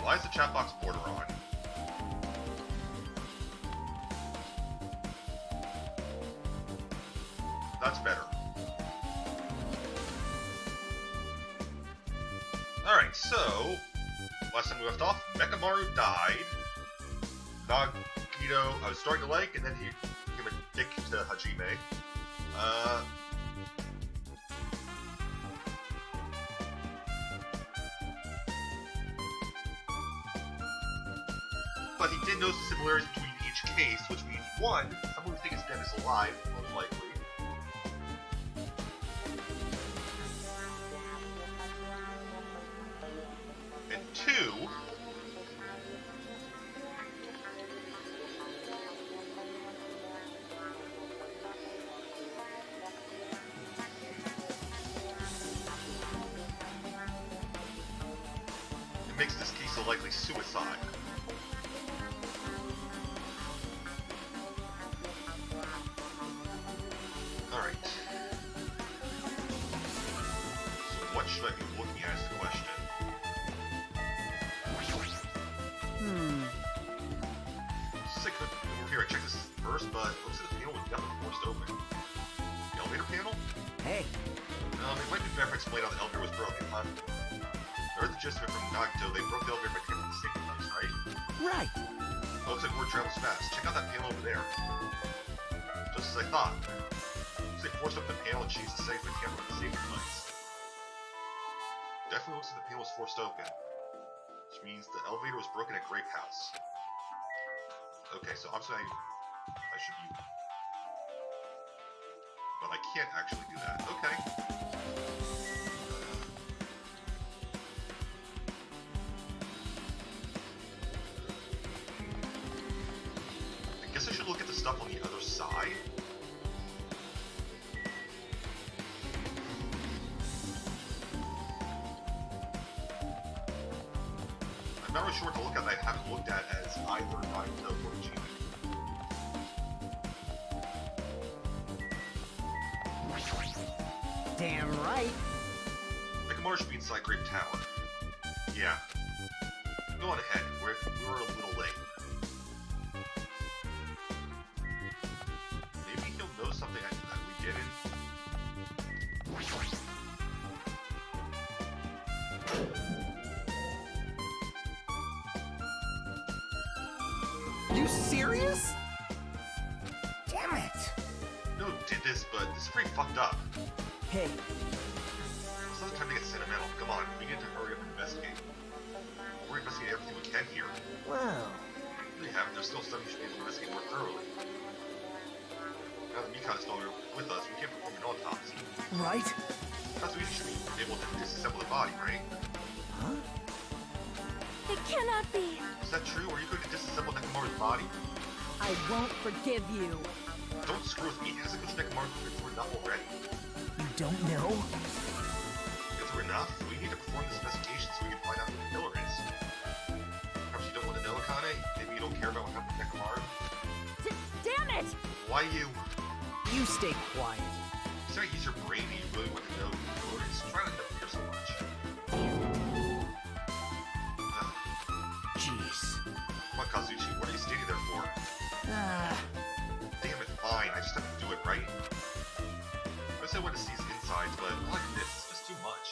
Why is the chat box border on? That's better. Alright, so... last time we left off, Mechamaru died. Nagito I was starting to like, and then he became a dick to Hajime. But he did notice the similarities between each case, which means, one, someone who thinks dead is alive, most likely. And two, it makes this case a likely suicide. Alright. So what should I be looking at is the question. Sick of over here. I checked this first, but looks like the panel was definitely forced open. The elevator panel? Hey. It might be better if I explained how the elevator was broken, huh? I heard the gist of it from Nagito. They broke the elevator by taking the safety device, right? Right. Looks like word travels fast. Check out that panel over there. Just as I thought. Looks like forced open the panel and changed the setting for the camera with the safety device. Definitely looks like the panel was forced open. Which means the elevator was broken at Grape House. Okay, so obviously I should be... but I can't actually do that. Okay. I guess I should look at the stuff on the other side. I'm not really sure what to look at that I haven't looked at as either Nagito or Hajime. Damn right. Mechamaru should be inside Grape Tower. Yeah. Go on ahead, we were a little late. Maybe he'll know something that we didn't. You serious? Damn it. No one did this, but this is pretty fucked up. Hey, It's not the time to get sentimental. Come on, we need to hurry up and investigate. We're investigating everything we can here. well, We haven't. There's still stuff we should be able to investigate more thoroughly. Now that Mikon is no longer with us, we can't perform an autopsy. right? Katsuichi should be able to disassemble the body, right? Huh? It cannot be. Is that true? Are you going to disassemble Nekamaru's body? I won't forgive you. Don't screw with me. Hasn't Coach Nekamaru been enough already? You don't know? Is there enough? We need to perform this investigation so we can find out who the killer is. Perhaps you don't want to know, Akane? Maybe you don't care about what happened to Nekamaru? Damn it! Why you? You stay quiet. You say use your brain and you really want to know who the killer is? Try not to hear so much. Jeez. Come on, Kazuchi. What are you standing there for? Ah, Damn it, fine. I just have to do it, right? I said I wanted to see his insides, but like this, it's just too much.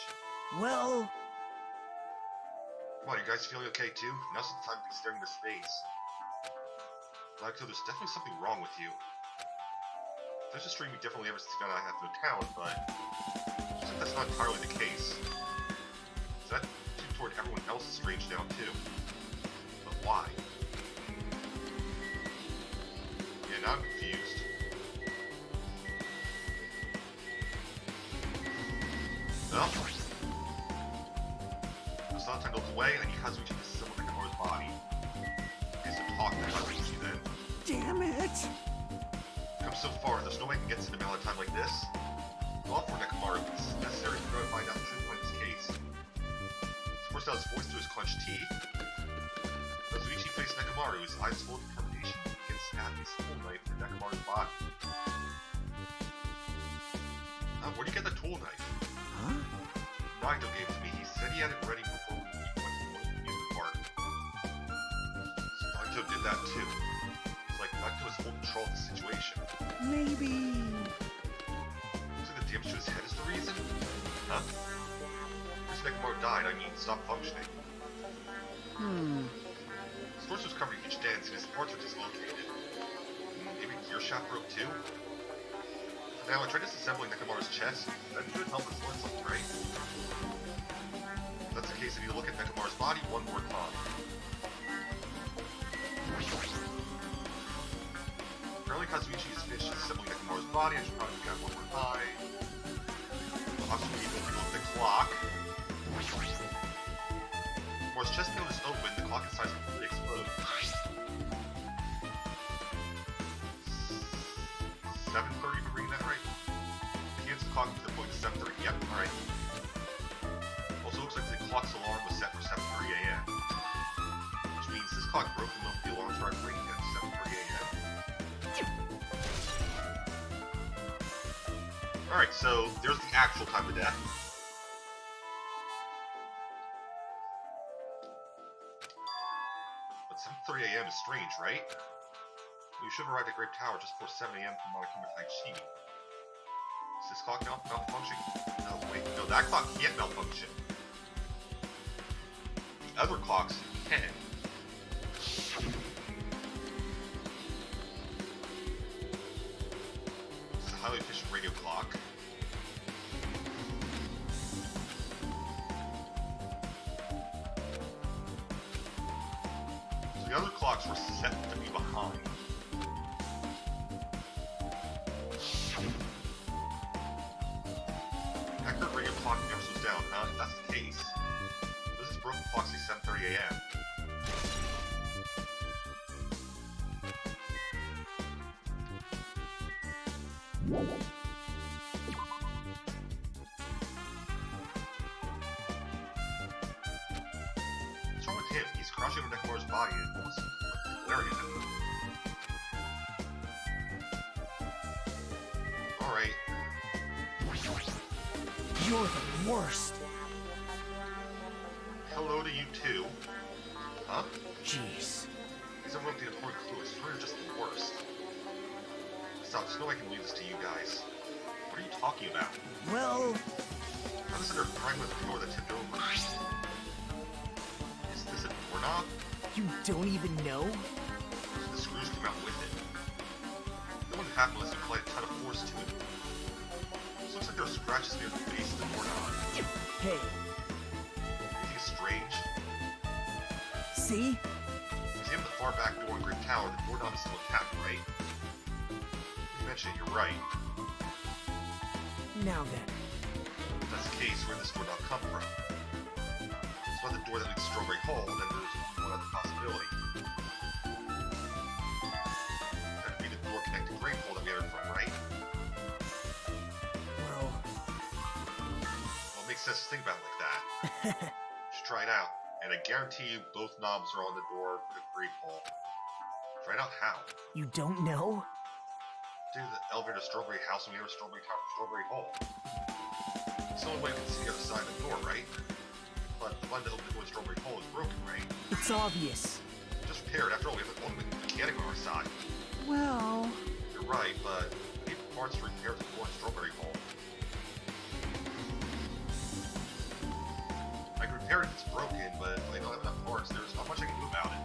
well, Come on, you guys feeling okay too? Now's the time to be staring into space. Nagito, there's definitely something wrong with you. Things just treating me differently ever since you got out of the town, but it seems like that's not entirely the case. So that attitude toward everyone else is strange now too. But why? Yeah, now I'm confused. Well, it's not time to look away, and I need Kazuichi to assemble Nekamaru's body. Okay, so talk to Kazuichi then. damn it. Come so far, there's no way I can get to the amount of time like this. Well, for Nekamaru, it's necessary to go and find out the truth behind this case. He forced out his voice through his clenched teeth. Kazuichi faced Nekamaru, his eyes full of determination. He began stabbing his tool knife through Nekamaru's body. Where'd you get the tool knife? Huh? Nagito gave it to me. He said he had it ready before we went to the amusement park. Necto did that too. It's like Necto has full control of the situation. Maybe... Looks like the damage to his head is the reason? Huh? Chris Nekomaru died, I mean, stopped functioning. His torso was covered in huge dents and his parts were dislocated. Maybe gear shaft broke too? For now, I tried disassembling Nekomaru's chest. That should help us learn something, right? If that's the case, I need to look at Nekomaru's body one more time. Apparently Kazuichi has finished disassembling Nekomaru's body. I should probably look at it one more time. I'll have to keep looking at the clock. Nekomaru's chest panel is open. The clock inside is completely exposed. 7:30, if I'm reading that right? The hands clock is pointing to 7:30. Yep, alright. Also looks like the clock's alarm was set for 7:30 a.m. Which means this clock broke and the alarm started ringing at 7:30 a.m. Alright, so there's the actual time of death. But 7:30 a.m. is strange, right? You should have arrived at Grape Tower just before 7 a.m. for Monokuma Tai Chi. Is this clock malfunctioning? No, wait, no, that clock can't malfunction. The other clocks can. It's a highly efficient radio clock. So the other clocks were set to be behind. Accurate radio clock never slows down, huh? If that's the case, this is broken clock say 7:30 a.m. What's wrong with him? He's crouching over Nekomaru's body and almost glaring at him. Alright. You're the worst. Hello to you too. Huh? Jeez. These are the important clues. You're just the worst. Stop, there's no way I can leave this to you guys. What are you talking about? Well... How does it are prime with the door that tipped over? Is this a doorknob? You don't even know? The screws came out with it. That wouldn't happen unless you applied a ton of force to it. This looks like there are scratches near the base of the doorknob. Hey. Anything strange? See? Examine the far back door in Grape Tower. The doorknob is still intact, right? You mentioned it, you're right. Now then. If that's the case, where did this doorknob come from? It's not the door that leads to Strawberry Hole, then there's one other possibility. That could be the door connecting to Grape Hole that we entered from, right? Well... Well, it makes sense to think about it like that. Just try it out. And I guarantee you both knobs are on the door to Grape Hole. Try it out how? You don't know? Do the elevator to Strawberry House and we enter Strawberry Tower from Strawberry Hole. It's the only way we can see the other side of the door, right? But the one that opened the door to Strawberry Hole is broken, right? It's obvious. Just repair it. After all, we have one mechanic on our side. Well... You're right, but we need parts to repair the door to Strawberry Hole. I can repair it if it's broken, but if I don't have enough parts, there's not much I can do about it.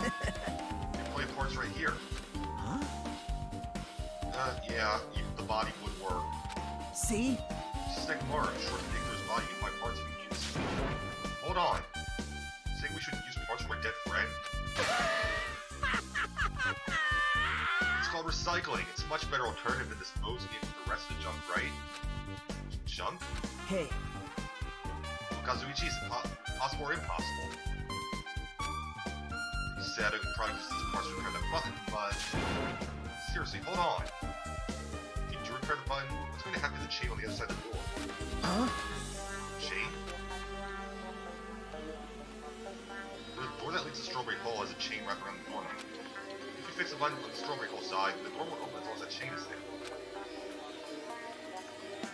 We have plenty of parts right here. Huh? Yeah, even the body would work. See? Just like Mara, short to dig through his body and find parts he can use. Hold on. Saying we should use parts from our dead friend? It's called recycling. It's a much better alternative than disposing it with the rest of the junk, right? Junk? Hey. Kazuichi is possible or impossible. You said I could probably use these parts to repair that button, but... Seriously, hold on. Did you repair the button? What's going to happen to the chain on the other side of the door? Huh? Chain? The door that leads to Strawberry Hole has a chain wrapped around the doorknob. If you fix the button on the Strawberry Hole side, the door won't open as long as that chain is there.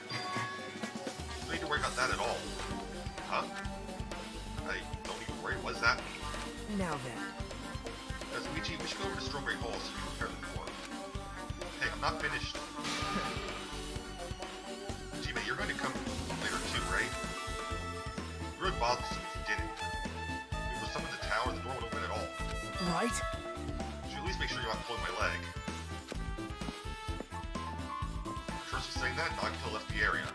You don't need to worry about that at all. Huh? I don't need to worry. What does that mean? Now then. Kazuichi, we should go over to Strawberry Hall so you can repair the door. Hey, I'm not finished. Jime, you're going to come later too, right? It really bothers me if you didn't. If there was someone in the tower, the door wouldn't open at all. Right? You should at least make sure you're not pulling my leg. First was saying that, Nagito left the area.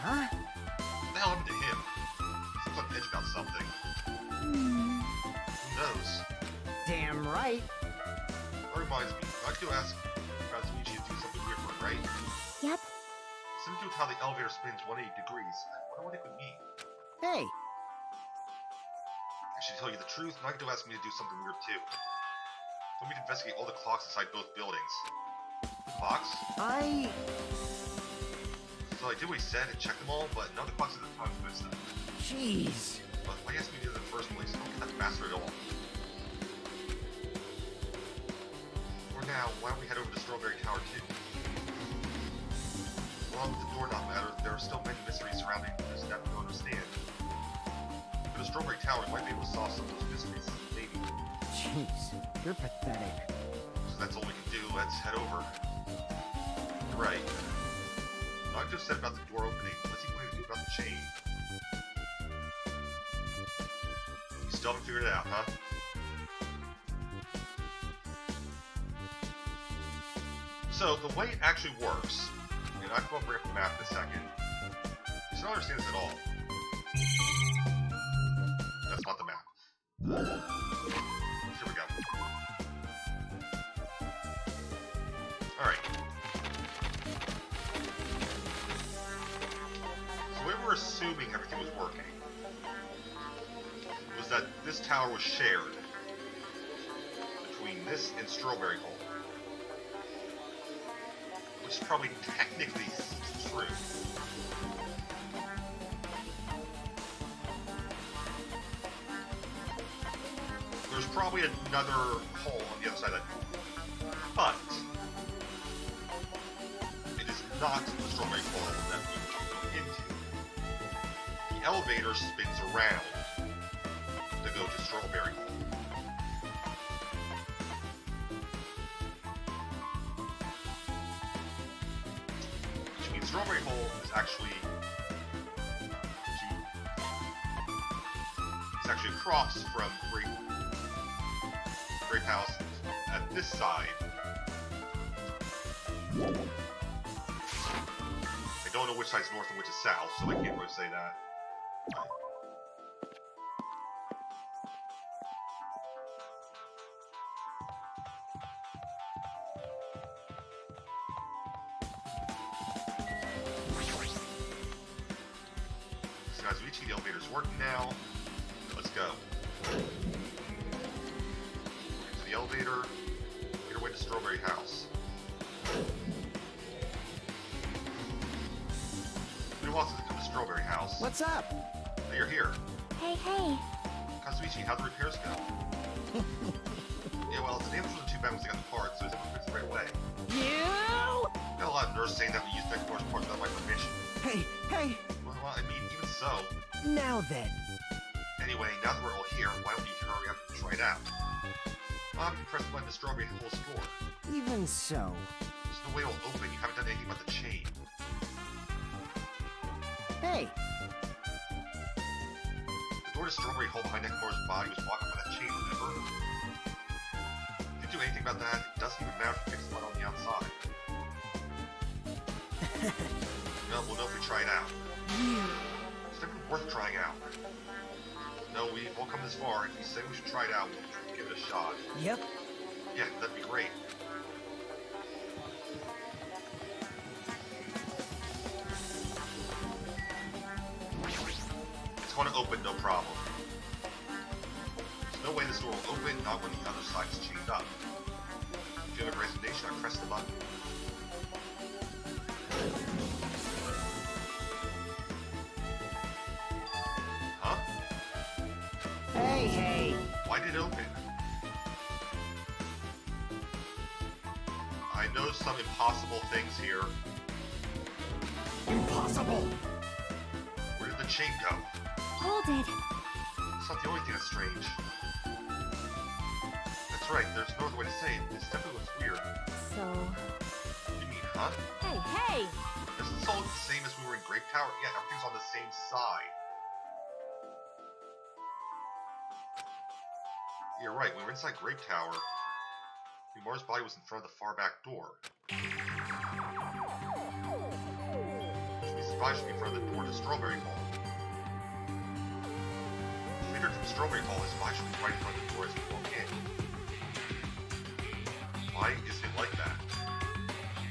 Huh? What the hell happened to him? He's on edge about something. Who knows? Damn right. That reminds me, Nagito asked Kazuichi to do something weird for him, right? Yep. Something to do with how the elevator spins 180 degrees. I wonder what it could mean. Hey, I should tell you the truth, Nagito asked me to do something weird too. Told me to investigate all the clocks inside both buildings. Clocks? So I did what he said and checked them all, but none of the clocks at the time good stuff. jeez. But why ask me to do it in the first place? I don't get that bastard at all. For now, why don't we head over to Strawberry Tower too? Along with the door not matter, there are still many mysteries surrounding this that we don't understand. For the Strawberry Tower, we might be able to solve some of those mysteries, maybe. Jeez, you're pathetic. So that's all we can do, let's head over. You're right. Nagito said about the door opening, what's he going to do about the chain? You still haven't figured it out, huh? So, the way it actually works, and I'm going to bring up the map in a second. You still don't understand this at all. That's not the map. Here we go. Alright. So we were assuming everything was working. Was that this tower was shared between this and Strawberry Hole. Which is probably technically true. There's probably another hole on the other side of that door. But it is not the Strawberry Hole that we go into. The elevator spins around to go to Strawberry Hole. Which means Strawberry Hole is actually across from Grape House at this side. I don't know which side's north and which is south, so I can't really say that. So as we reach the elevator's working now, let's go. Into the elevator, make our way to Strawberry House. Who wants to come to Strawberry House? What's up? Now you're here. Hey, hey. Kazuichi, how'd the repairs go? Yeah, well, the damage wasn't too bad once they got the parts, so it was fixed right away. You? Got a lot of nerves saying that we used that course parts without my permission. Hey, Well, I mean, even so. now then. Anyway, now that we're all here, why don't you hurry up and try it out? Bob, you press the button to Strawberry Hole's door. Even so. There's no way it'll open. You haven't done anything about the chain. Hey, The door to Strawberry Hole behind Nekomaru's body was blocked by that chain, remember? Didn't do anything about that. It doesn't even matter if you fix the one on the outside. No, we'll know if we try it out. It's never worth trying out. No, we've all come this far. If you say we should try it out, we'll give it a shot. yep. Yeah, that'd be great. It's going to open, no problem. There's no way this door will open, not when the other side is chained up. If you have a resignation, I press the button. Huh? Hey. Why did it open? I know some impossible things here. Impossible. Where did the chain go? Hold it. It's not the only thing that's strange. That's right, there's no other way to say it. This definitely looks weird. So... You mean, huh? Hey, hey! Doesn't this all look the same as we were in Grape Tower? Yeah, everything's on the same side. You're right, when we were inside Grape Tower, Umar's body was in front of the far back door. Which means his body should be in front of the door to Strawberry Hall. Figured from Strawberry Hall, his body should be right in front of the door as we walk in. Why isn't it like that?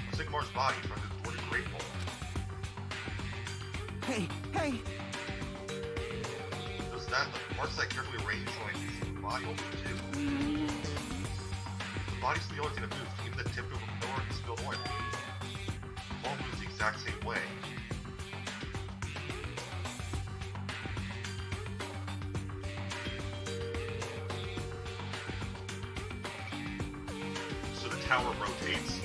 Let's take Umar's body in front of the door to Grape Hall. Hey, hey! Does that, the parts that carefully arranged when I see the body open too? The body's the only thing that moves, even the tipped over door and spilled oil. The ball moves the exact same way. So the tower rotates.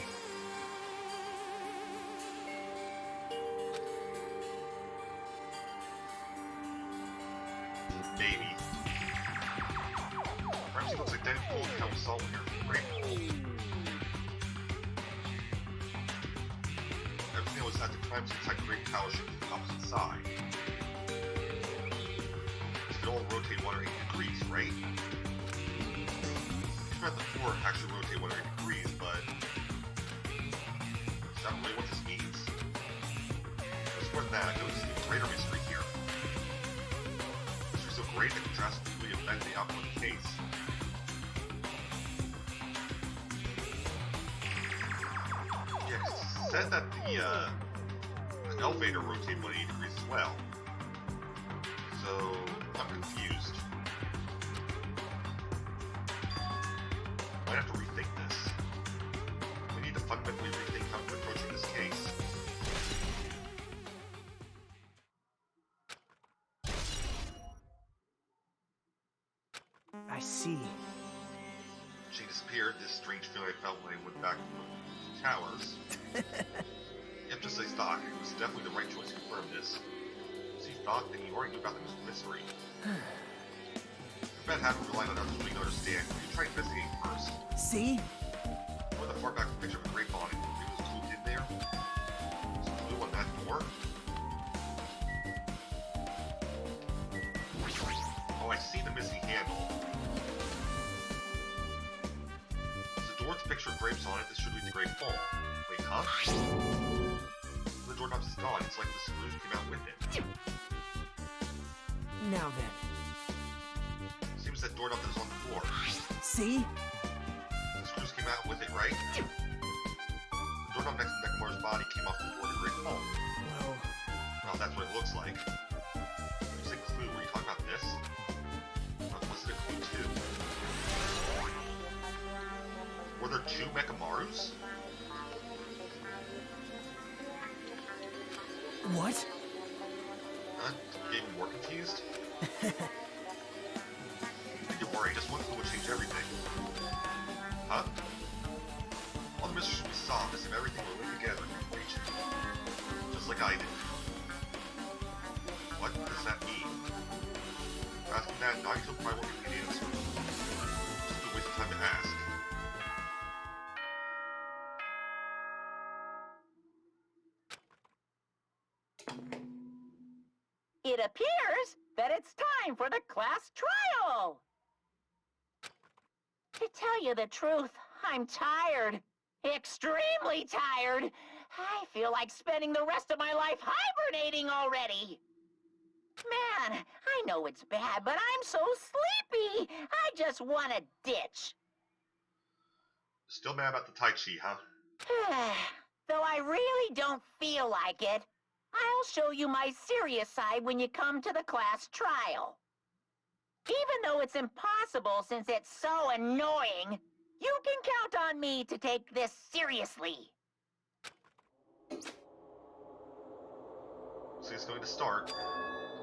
Maybe. Perhaps it looks identical to how we saw when we were in Great Hall. Everything that was at the time inside Great Tower should be the opposite side. It could all rotate 180 degrees, right? If at the 4 actually rotate 180 degrees, but is that really what this means? There's more than that, I noticed a greater mystery here. So great that can drastically affect the outcome of the case. Yeah, 'cause it said that the elevator rotated 180 degrees as well. So, I'm confused. Might have to rethink this. We need to fundamentally rethink how we're approaching this case. I see. She disappeared, this strange feeling I felt when I went back to the towers. Yep, just as I thought, it was definitely the right choice to confirm this. So you thought, then you already knew about the mystery. Too bad having relied on others we don't understand. You try investigating first. See? Or the far back picture of a grape on it. Maybe there's a clue hidden there? There's a clue on that door? Oh, I see the missing handle. The door with the picture of grapes on it, this should lead to Great Fall. Wait, huh? The doorknob is gone, it's like the screws came out with it. Now then. Seems that doorknob is on the floor. See? The screws came out with it, right? The doorknob next to Nekomaru's body came off the door to Great Fall. Well... Well, that's what it looks like. You said clue, were you talking about this? Was it a clue too? Were there 2 Mekamarus? What? Getting more confused? Don't worry, just one clue would change everything. Huh? All the mysteries we saw, as if everything were linked together in an equation. Just like I did. What does that mean? Asking that, not until probably won't get the answer. Just a waste of time to ask. It appears that it's time for the class trial! To tell you the truth, I'm tired. Extremely tired. I feel like spending the rest of my life hibernating already. Man, I know it's bad, but I'm so sleepy. I just want to ditch. Still mad about the Tai Chi, huh? Though I really don't feel like it, I'll show you my serious side when you come to the class trial. Even though it's impossible since it's so annoying, you can count on me to take this seriously. So it's going to start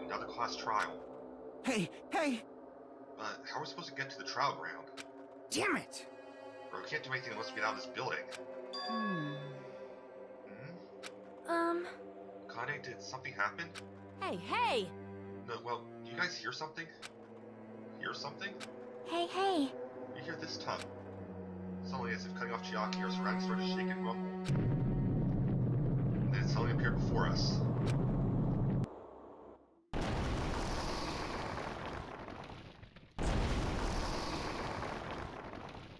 another class trial. Hey, hey! But how are we supposed to get to the trial ground? Damn it! Or we can't do anything unless we get out of this building. Hmm? Kane, did something happen? Hey, hey! No, well, do you guys hear something? hear something? Hey, hey. You hear this time? Suddenly, as if cutting off Chiaki, our surroundings started to shake and rumble. And then it suddenly appeared before us.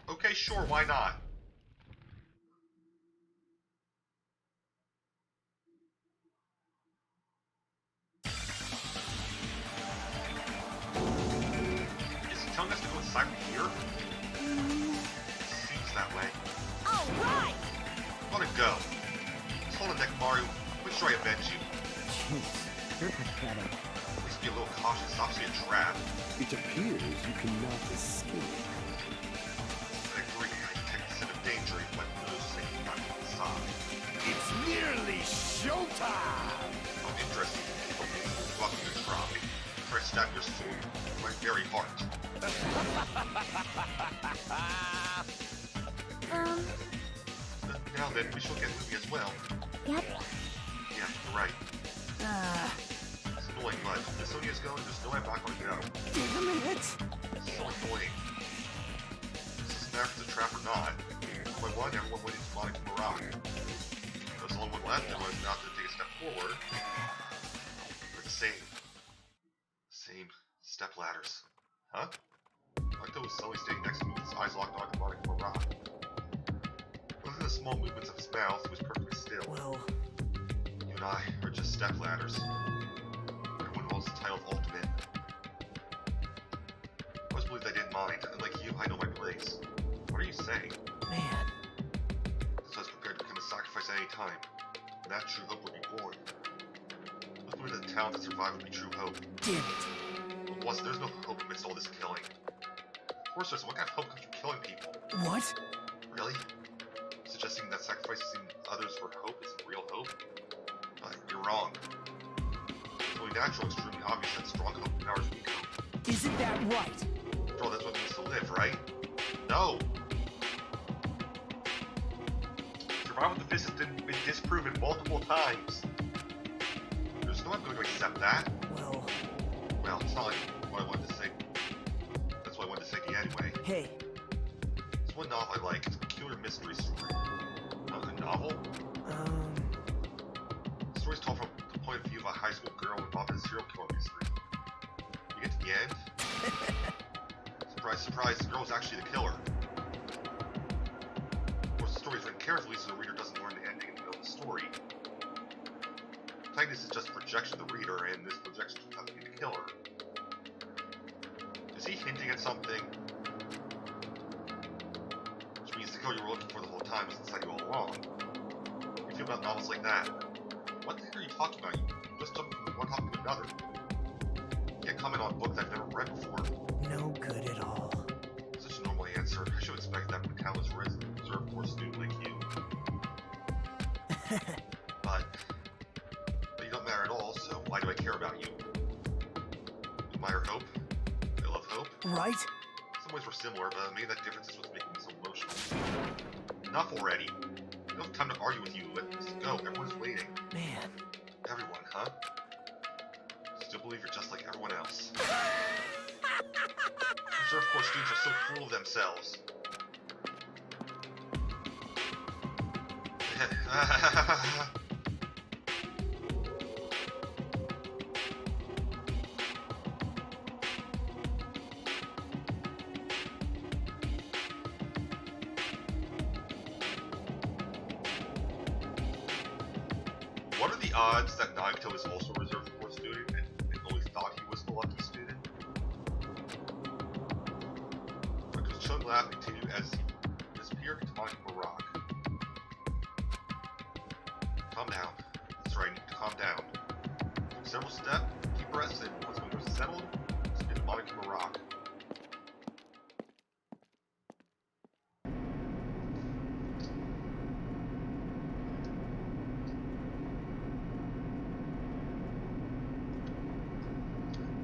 Okay, sure, why not? Is he telling us to go inside from here? Seems that way. All right. Let it go. Just hold it, Nekomaru. Make sure I avenge you. Jeez, you're pathetic. At least be a little cautious. Stop being trapped. It appears you cannot escape. I agree. I detect the scent of danger even my nose saying not to inside. It's nearly showtime! I'm interested in people welcome to try. Try to stab your soul in my very heart. Now then, we shall get moving as well. Yep. Yeah, you're right. It's annoying, but if Sonia's going, there's no way I'm not going to go. Damn it! It's so annoying. This doesn't matter if it's a trap or not. By one, everyone waited to Monica Marak. There's the only one left, and was not to take a step forward. They're the same step ladders. Huh? Monica was suddenly standing next to me with his eyes locked onto Monica Marak. Other than the small movements of his mouth, he was perfectly still. Well, You and I are just step ladders. Everyone holds the title of Ultimate. I always believed I didn't mind. Unlike you, I know my place. What are you saying? man. So I was prepared to become a sacrifice at any time. And that true hope would be born. I was believing that the talent that survived would be true hope. Damn it. But plus, there's no hope amidst all this killing. Of course there's. What kind of hope comes from killing people? What? Really? Suggesting that sacrificing others for hope isn't real hope? You're wrong. It's only natural, extremely obvious that strong hope empowers weak hope. Isn't that right? After all, that's what it means to live, right? No! Survival of the fittest has been disproven multiple times. There's no one going to accept that. Well, It's not like what I wanted to say. That's what I wanted to say to you anyway. hey, It's one novel I like. It's a peculiar mystery story. A novel? The story's told from the point of view of a high school girl involved in a serial killer mystery. You get to the end? Surprise, surprise, the girl was actually the killer. Of course, the story's written carefully so the reader doesn't learn the ending in the middle of the story. Tightness is just a projection of the reader, and this projection turns out to be the killer. Is he hinting at something? Which means the killer you were looking for the whole time was inside you all along. You feel about novels like that? What the heck are you talking about? You just jump from one topic to another. You can't comment on books I've never read before. no good at all. Such a normal answer. I should expect that from a talentless reserved for a student like you. But you don't matter at all, so why do I care about you? Admire hope? I love hope? Right? In some ways we're similar, but maybe that difference is what's making me so emotional. Enough already. I don't have time to argue with you. Let's go. Everyone's waiting. Man. Everyone, huh? Still believe you're just like everyone else. Reserve Corps students are so full of themselves. What are the odds that Nagito is also a Reserve Corps student and always thought he was the lucky student? Because Chung laugh continued as he disappeared into Monica Rock. Calm down. That's right, calm down. Take several steps, deep breaths, and once when you're settled, spin to Monica Rock.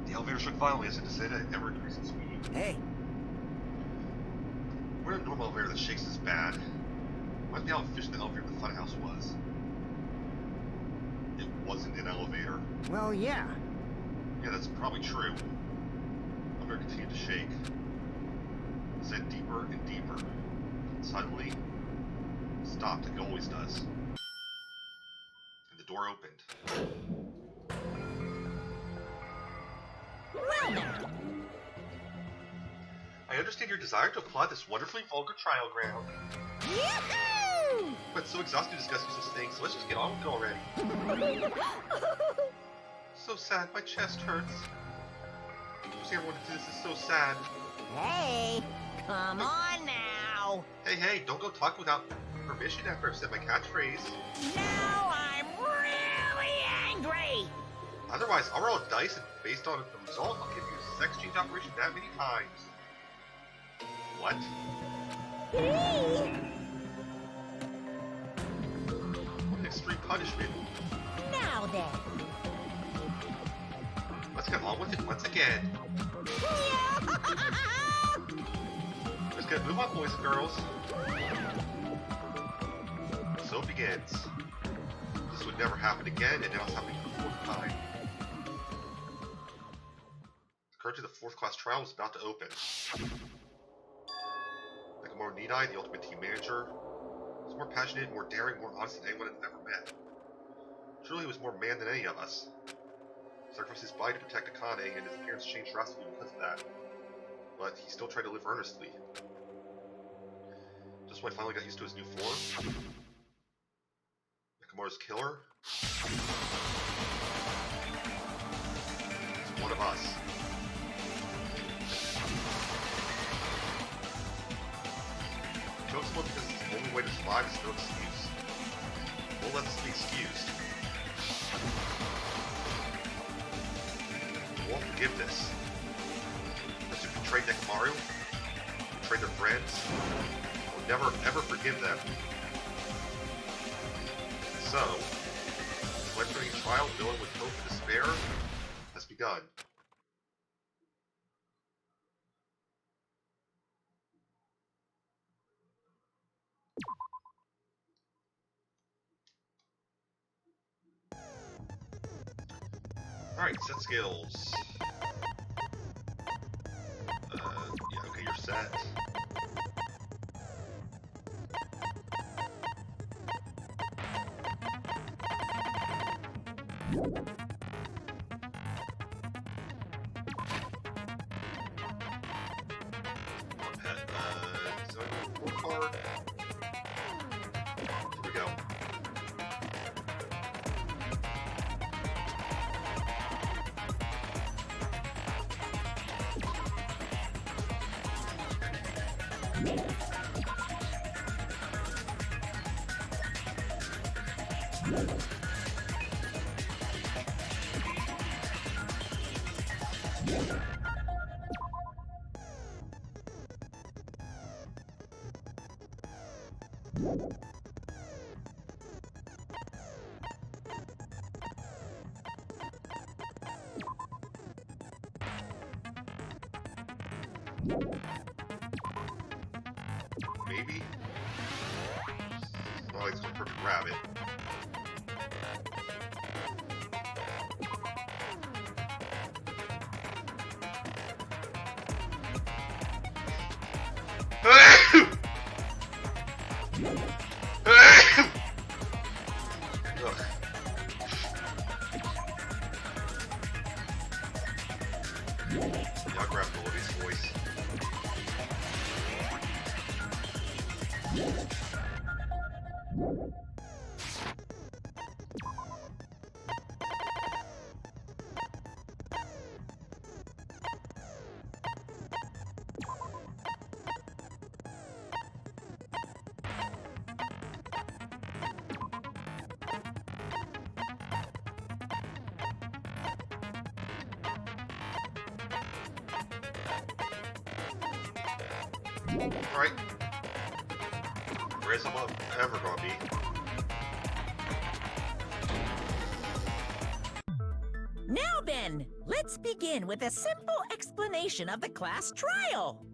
The elevator shook violently as it descended at ever-increasing speed. Hey, We're in a normal elevator that shakes is bad. Reminds me how efficient the elevator in the funhouse was. It wasn't an elevator. well, yeah. Yeah, that's probably true. Elevator continued to shake. It sank deeper and deeper. Suddenly, it stopped like it always does. And the door opened. Well now. I understand your desire to apply this wonderfully vulgar trial ground. Yoo-hoo! But it's so exhausting to discuss such things, so let's just get on with it already. So sad, my chest hurts. Pushing everyone to do this is so sad. Hey, come on now. Hey, don't go talk without permission after I've said my catchphrase. Now I'm really angry. Otherwise, I'll roll a dice and based on the result, I'll give you a sex change operation that many times. What? What an extreme punishment. Now then. Let's get on with it once again. Let's get a move on, boys and girls. So it begins. This would never happen again, and now it's happening for the fourth time. Currently, the fourth class trial was about to open. Nakamura Nidai, the ultimate team manager, was more passionate, more daring, more honest than anyone I've ever met. Truly, he was more man than any of us. He sacrificed his body to protect Akane, and his appearance changed drastically because of that. But he still tried to live earnestly. Just when I finally got used to his new form, Nakamura's killer, is one of us. He chose someone because it's the only way to survive is no excuse. We'll let this be excused. We won't forgive this. Those who betrayed Nekomaru, betrayed their friends, will never ever forgive them. So, this life-threatening trial filled with hope and despair has begun. Alright, set skills. Yeah, okay, you're set. So I'm card. Here we go. Maybe? It's not like it's a perfect rabbit. Y'all grab Melody's voice. Alright. Where's I'm ever gonna be? Now then, let's begin with a simple explanation of the class trial.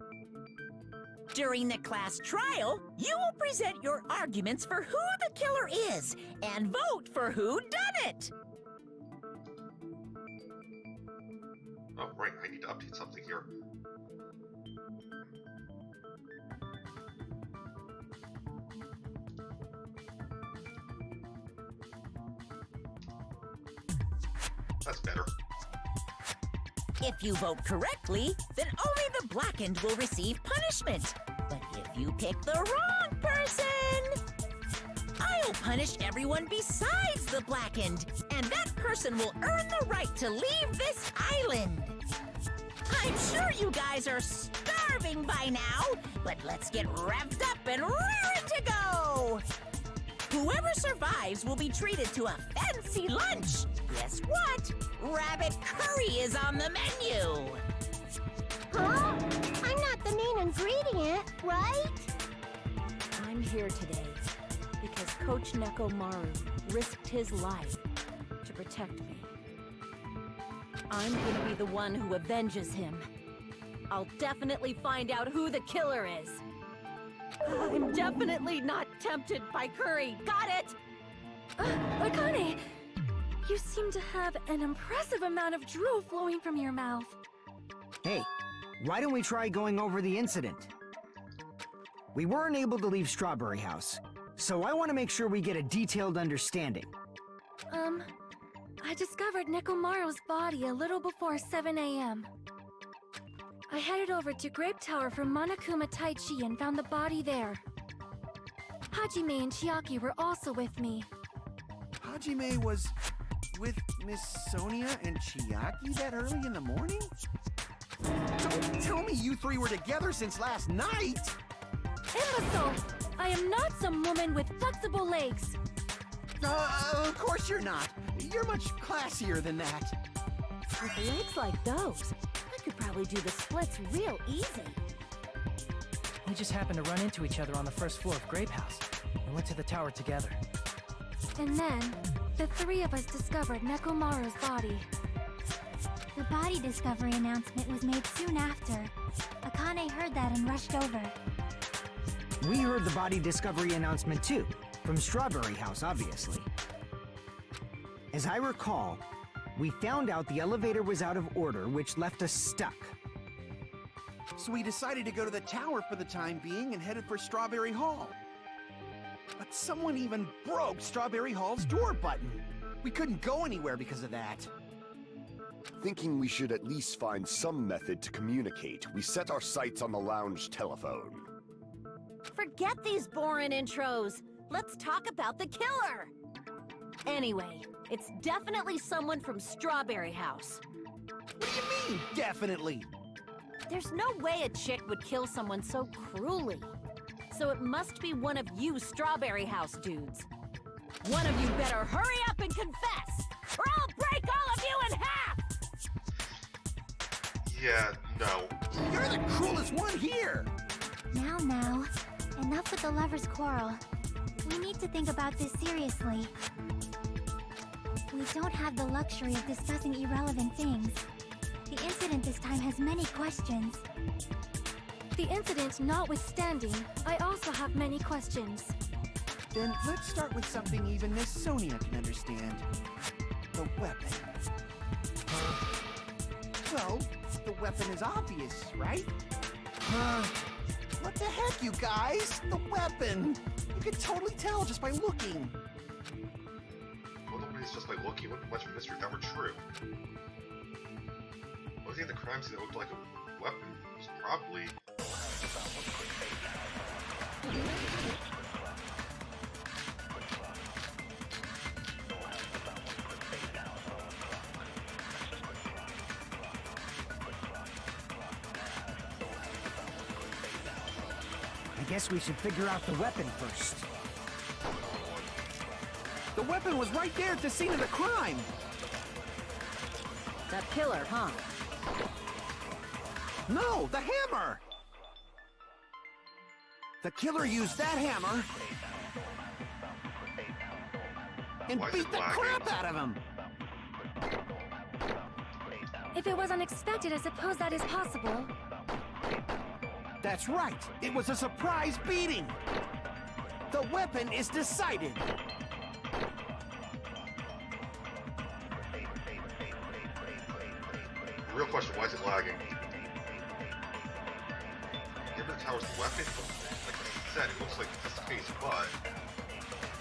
During the class trial, you will present your arguments for who the killer is and vote for who done it. Oh, right, I need to update something here. That's better. If you vote correctly, then only the blackened will receive punishment. But if you pick the wrong person, I'll punish everyone besides the blackened, and that person will earn the right to leave this island. I'm sure you guys are starving by now, but let's get revved up and raring to go! Whoever survives will be treated to a fancy lunch. Guess what? Rabbit curry is on the menu. Huh? I'm not the main ingredient, right? I'm here today because Coach Nekomaru risked his life to protect me. I'm gonna be the one who avenges him. I'll definitely find out who the killer is. I'm definitely not tempted by curry. Got it? Akane, you seem to have an impressive amount of drool flowing from your mouth. Hey, why don't we try going over the incident? We weren't able to leave Strawberry House, so I want to make sure we get a detailed understanding. I discovered Nekomaru's body a little before 7 a.m. I headed over to Grape Tower from Monokuma Taichi and found the body there. Hajime and Chiaki were also with me. Hajime was with Miss Sonia and Chiaki that early in the morning? Don't tell me you three were together since last night! Imbecile! I am not some woman with flexible legs. Of course you're not. You're much classier than that. With legs like those, I could probably do the splits real easy. We just happened to run into each other on the first floor of Grape House. We went to the tower together. And then, the three of us discovered Nekomaru's body. The body discovery announcement was made soon after. Akane heard that and rushed over. We heard the body discovery announcement too, from Strawberry House, obviously. As I recall, we found out the elevator was out of order, which left us stuck. So we decided to go to the tower for the time being and headed for Strawberry Hall. But someone even broke Strawberry Hall's door button. We couldn't go anywhere because of that. Thinking we should at least find some method to communicate, we set our sights on the lounge telephone. Forget these boring intros. Let's talk about the killer. Anyway, it's definitely someone from Strawberry House. What do you mean, definitely? There's no way a chick would kill someone so cruelly. So it must be one of you Strawberry House dudes. One of you better hurry up and confess, or I'll break all of you in half! Yeah, no. You're the cruelest one here! Now, enough with the lovers' quarrel. We need to think about this seriously. We don't have the luxury of discussing irrelevant things. The incident this time has many questions. The incident notwithstanding, I also have many questions. Then let's start with something even Miss Sonia can understand. The weapon. Well, the weapon is obvious, right? What the heck, you guys? The weapon! You could totally tell just by looking. Well, nobody's just by looking. It wouldn't be much of a mystery if that were true. Looking at the crime scene that looked like a weapon was probably... I guess we should figure out the weapon first. The weapon was right there at the scene of the crime! The killer, huh? No, the hammer! The killer used that hammer and Why is beat it the lagging? crap out of him! If it was unexpected, I suppose that is possible. That's right, it was a surprise beating! The weapon is decided! real question, why is it lagging? Given the tower's weapon, like I said, it looks like that's the case, but...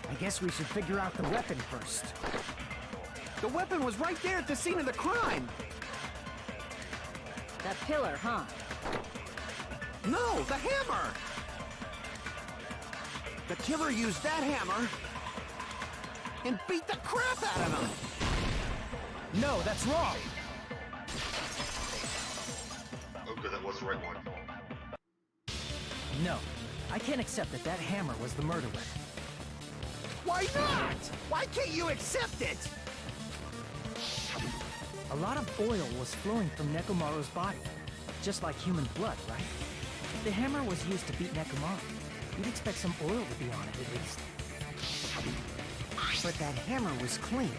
I guess we should figure out the weapon first. The weapon was right there at the scene of the crime! That pillar, huh? No, the hammer! The killer used that hammer and beat the crap out of him! No, that's wrong! Oh good, that was the right one. No, I can't accept that that hammer was the murder weapon. Why not? Why can't you accept it? A lot of oil was flowing from Nekomaru's body, just like human blood, right? If the hammer was used to beat Nekomaru, you'd expect some oil to be on it at least. But that hammer was clean.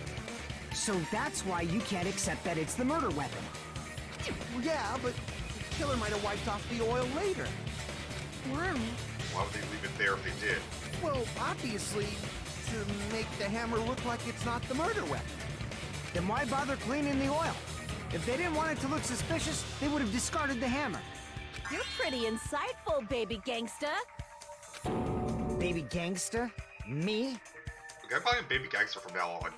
So that's why you can't accept that it's the murder weapon. Yeah, but the killer might have wiped off the oil later. Why? Why would they leave it there if they did? Well, obviously, to make the hammer look like it's not the murder weapon. Then why bother cleaning the oil? If they didn't want it to look suspicious, they would have discarded the hammer. You're pretty insightful, baby gangsta. Baby gangsta? Me? Okay, I'm calling him Baby Gangster from now on.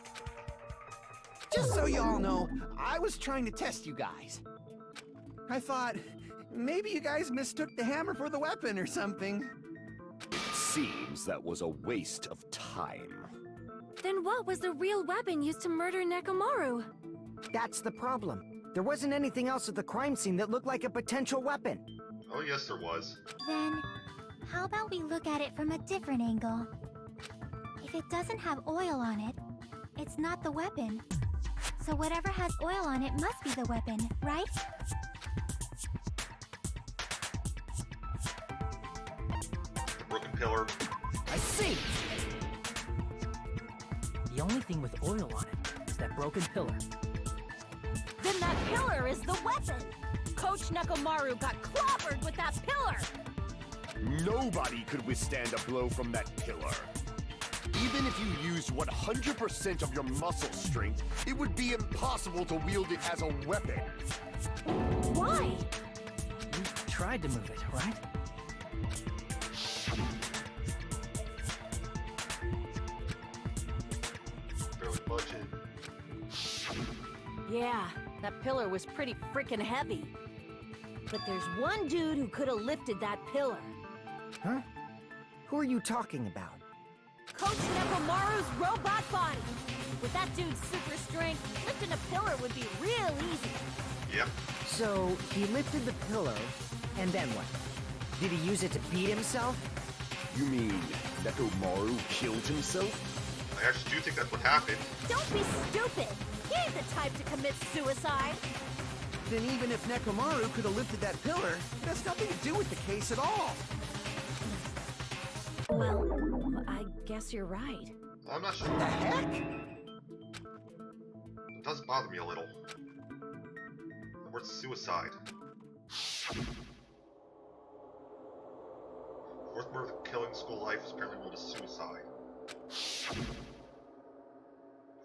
Just so y'all know, I was trying to test you guys. I thought, maybe you guys mistook the hammer for the weapon or something. It seems that was a waste of time. Then what was the real weapon used to murder Nekomaru? That's the problem. There wasn't anything else at the crime scene that looked like a potential weapon. Oh yes, there was. Then, how about we look at it from a different angle? If it doesn't have oil on it, it's not the weapon. So whatever has oil on it must be the weapon, right? The broken pillar. I see! The only thing with oil on it is that broken pillar. Then that pillar is the weapon! Coach Nekomaru got clobbered with that pillar! Nobody could withstand a blow from that pillar. Even if you used 100% of your muscle strength, it would be impossible to wield it as a weapon. Why? You tried to move it, right? Barely budget. Yeah, that pillar was pretty freaking heavy. But there's one dude who could have lifted that pillar. Huh? Who are you talking about? Coach Nekomaru's robot body! With that dude's super strength, lifting a pillar would be real easy. Yep. So, he lifted the pillar, and then what? Did he use it to beat himself? You mean Nekomaru killed himself? I actually do think that's what happened. Don't be stupid! He ain't the type to commit suicide! Then even if Nekomaru could have lifted that pillar, it has nothing to do with the case at all. Well, I guess you're right. I'm not sure. The heck? It does bother me a little. The word suicide. Fourth murder of killing school life is apparently ruled as suicide. It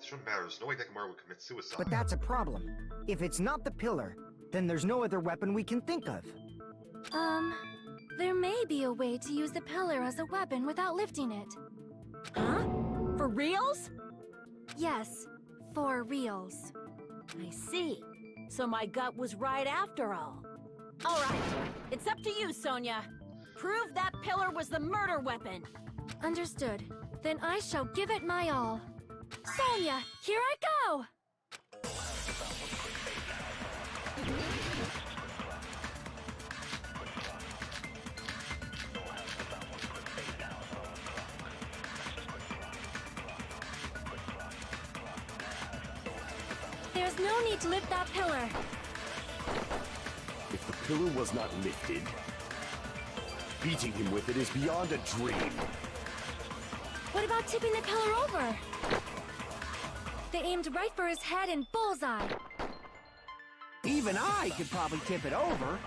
shouldn't matter. There's no way Nekomaru would commit suicide. But that's a problem. If it's not the pillar, then there's no other weapon we can think of. There may be a way to use the pillar as a weapon without lifting it. Huh? For reals? Yes, for reals. I see. So my gut was right after all. All right, it's up to you, Sonia. Prove that pillar was the murder weapon. Understood. Then I shall give it my all. Sonia, here I go! There's no need to lift that pillar. If the pillar was not lifted, beating him with it is beyond a dream. What about tipping the pillar over? They aimed right for his head and bullseye. Even I could probably tip it over.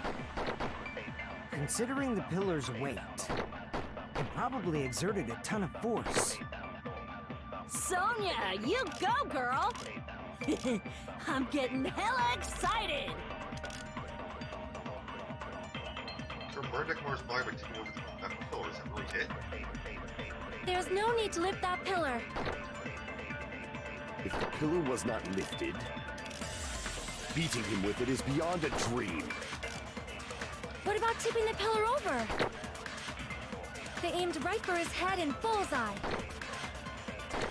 Considering the pillar's weight, it probably exerted a ton of force. Sonia, you go, girl! I'm getting hella excited! So murder Nekomaru's body by tipping over that pillar. Is that really it? There's no need to lift that pillar. If the pillar was not lifted, beating him with it is beyond a dream. What about tipping the pillar over? They aimed right for his head and bullseye.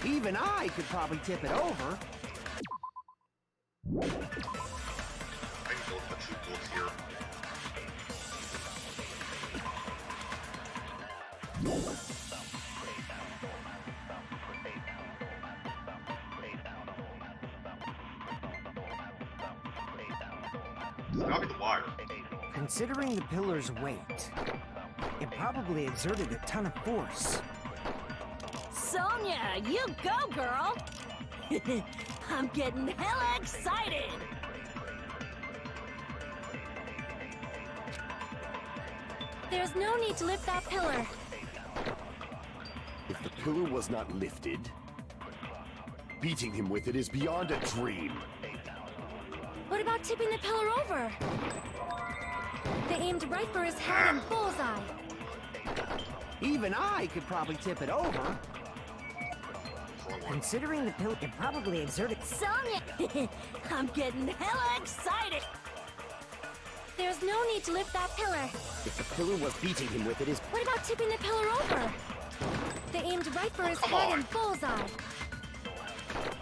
Even I could probably tip it over. I need to know what the true bullets here. It's gotta be the wire. Considering the pillar's weight, it probably exerted a ton of force. Sonia, you go, girl! I'm getting hella excited! There's no need to lift that pillar. If the pillar was not lifted, beating him with it is beyond a dream. What about tipping the pillar over? They aimed right for his head and bullseye. Even I could probably tip it over. Considering the pillar, it probably exerted. Sonia! I'm getting hella excited! There's no need to lift that pillar. If the pillar was beating him with it is... What about tipping the pillar over? They aimed right for his come head on. and bullseye.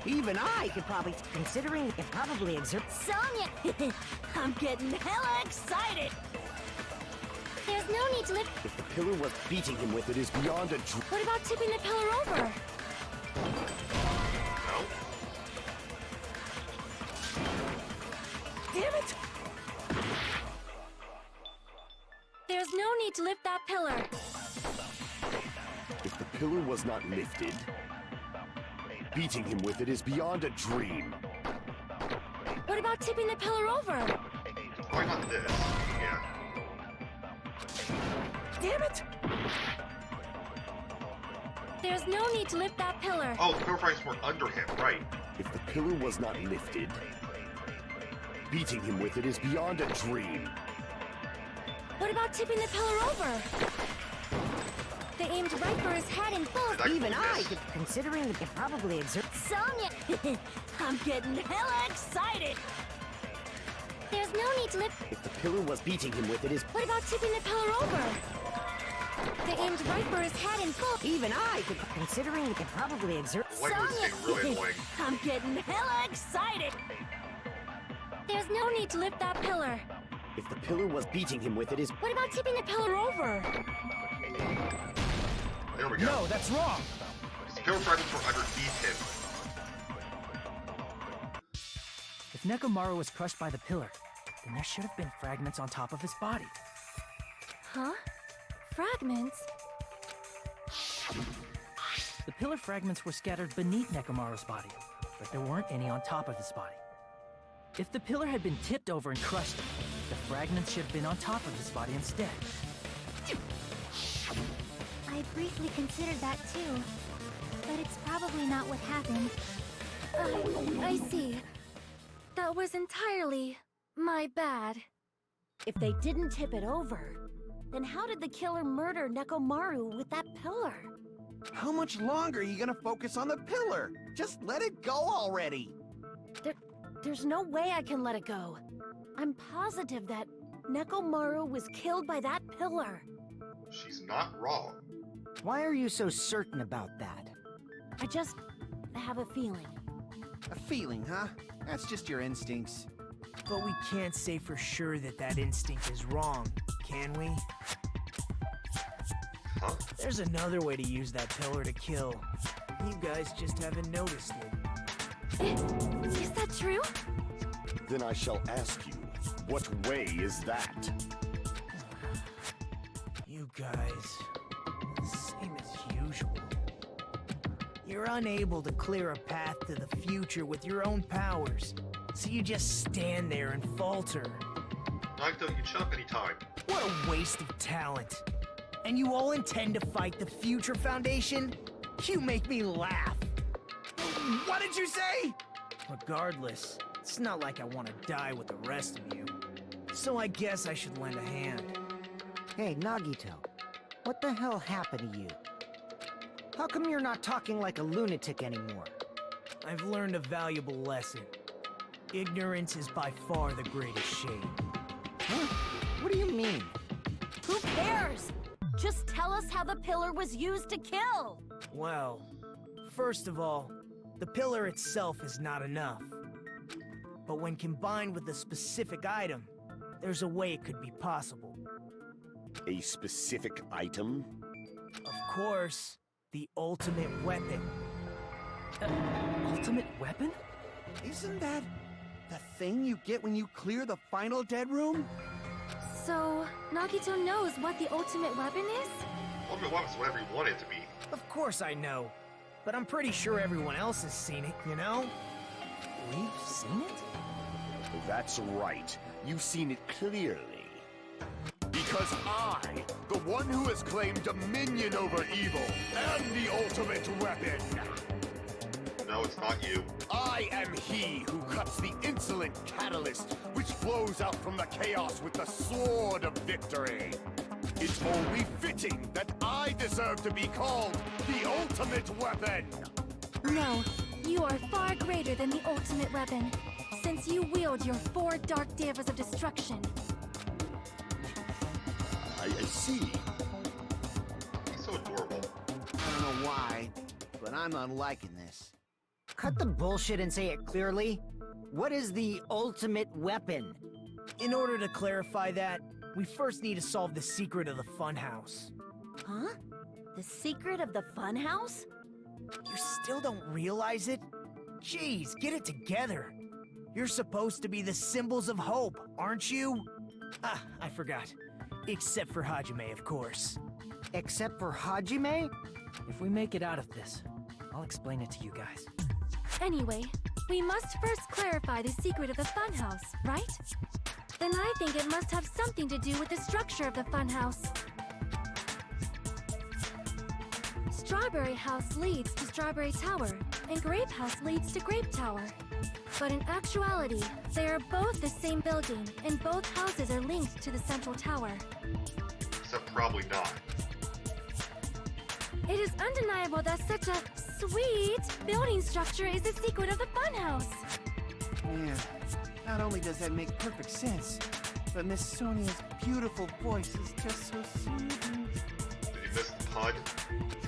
Even I could probably... Considering it probably exerted. Sonia! I'm getting hella excited! There's no need to lift... If the pillar was beating him with it is beyond a dream. What about tipping the pillar over? No? Damn it! There's no need to lift that pillar. If the pillar was not lifted, beating him with it is beyond a dream. What about tipping the pillar over? Why not this? Yeah. Damn it! There's no need to lift that pillar. Oh, the pillar fragments were under him, right. If the pillar was not lifted, beating him with it is beyond a dream. What about tipping the pillar over? They aimed right for his head and bullseye. Even I could... Considering it probably exerted. Sonia! I'm getting hella excited! There's no need to lift... If the pillar was beating him with it is... What about tipping the pillar over? They aimed right for his head and bullseye. Even I could... Considering it probably exerted. The language is getting really annoying. I'm getting hella excited! There's no need to lift that pillar. If the pillar was beating him with it is... What about tipping the pillar over? There we go. No, that's wrong! Because the pillar fragments were underneath him. If Nekomaru was crushed by the pillar, then there should have been fragments on top of his body. Huh? Fragments? The pillar fragments were scattered beneath Nekomaru's body, but there weren't any on top of his body. If the pillar had been tipped over and crushed him, the fragments should have been on top of his body instead. I briefly considered that too. But it's probably not what happened. I see. That was entirely my bad. If they didn't tip it over, then how did the killer murder Nekomaru with that pillar? How much longer are you gonna focus on the pillar? Just let it go already! There's no way I can let it go. I'm positive that Nekomaru was killed by that pillar. She's not wrong. Why are you so certain about that? I just have a feeling. A feeling, huh? That's just your instincts. But we can't say for sure that that instinct is wrong, can we? Huh? There's another way to use that pillar to kill. You guys just haven't noticed it. Is that true? Then I shall ask you, what way is that? You guys, same as usual. You're unable to clear a path to the future with your own powers, so you just stand there and falter. Nagito, you can shut up anytime. What a waste of talent. And you all intend to fight the Future Foundation? You make me laugh. What did you say? Regardless, it's not like I want to die with the rest of you. So I guess I should lend a hand. Hey, Nagito. What the hell happened to you? How come you're not talking like a lunatic anymore? I've learned a valuable lesson. Ignorance is by far the greatest shame. Huh? What do you mean? Who cares? Just tell us how the pillar was used to kill! Well, first of all, the pillar itself is not enough. But when combined with a specific item, there's a way it could be possible. A specific item? Of course, the ultimate weapon. Ultimate weapon? Isn't that the thing you get when you clear the final dead room? So, Nagito knows what the ultimate weapon is? Ultimate Weapon's whatever you want it to be. Of course I know, but I'm pretty sure everyone else has seen it, you know? We've seen it? That's right. You've seen it clearly. Because I, the one who has claimed dominion over evil, am the ultimate weapon! No, it's not you. I am he who cuts the insolent catalyst which flows out from the chaos with the sword of victory. It's only fitting that I deserve to be called the ultimate weapon! No, you are far greater than the ultimate weapon, since you wield your 4 dark davas of destruction. I see. He's so adorable. I don't know why, but I'm not liking this. Cut the bullshit and say it clearly. What is the ultimate weapon? In order to clarify that, we first need to solve the secret of the funhouse. Huh? The secret of the funhouse? You still don't realize it? Jeez, get it together. You're supposed to be the symbols of hope, aren't you? Ah, I forgot. Except for Hajime, of course. Except for Hajime? If we make it out of this, I'll explain it to you guys. Anyway, we must first clarify the secret of the funhouse, right? Then I think it must have something to do with the structure of the funhouse. Strawberry House leads to Strawberry Tower, and Grape House leads to Grape Tower. But in actuality, they are both the same building, and both houses are linked to the central tower. Except probably not. It is undeniable that such a sweet building structure is the secret of the funhouse. Man, not only does that make perfect sense, but Miss Sonia's beautiful voice is just so soothing. Did you miss the pun?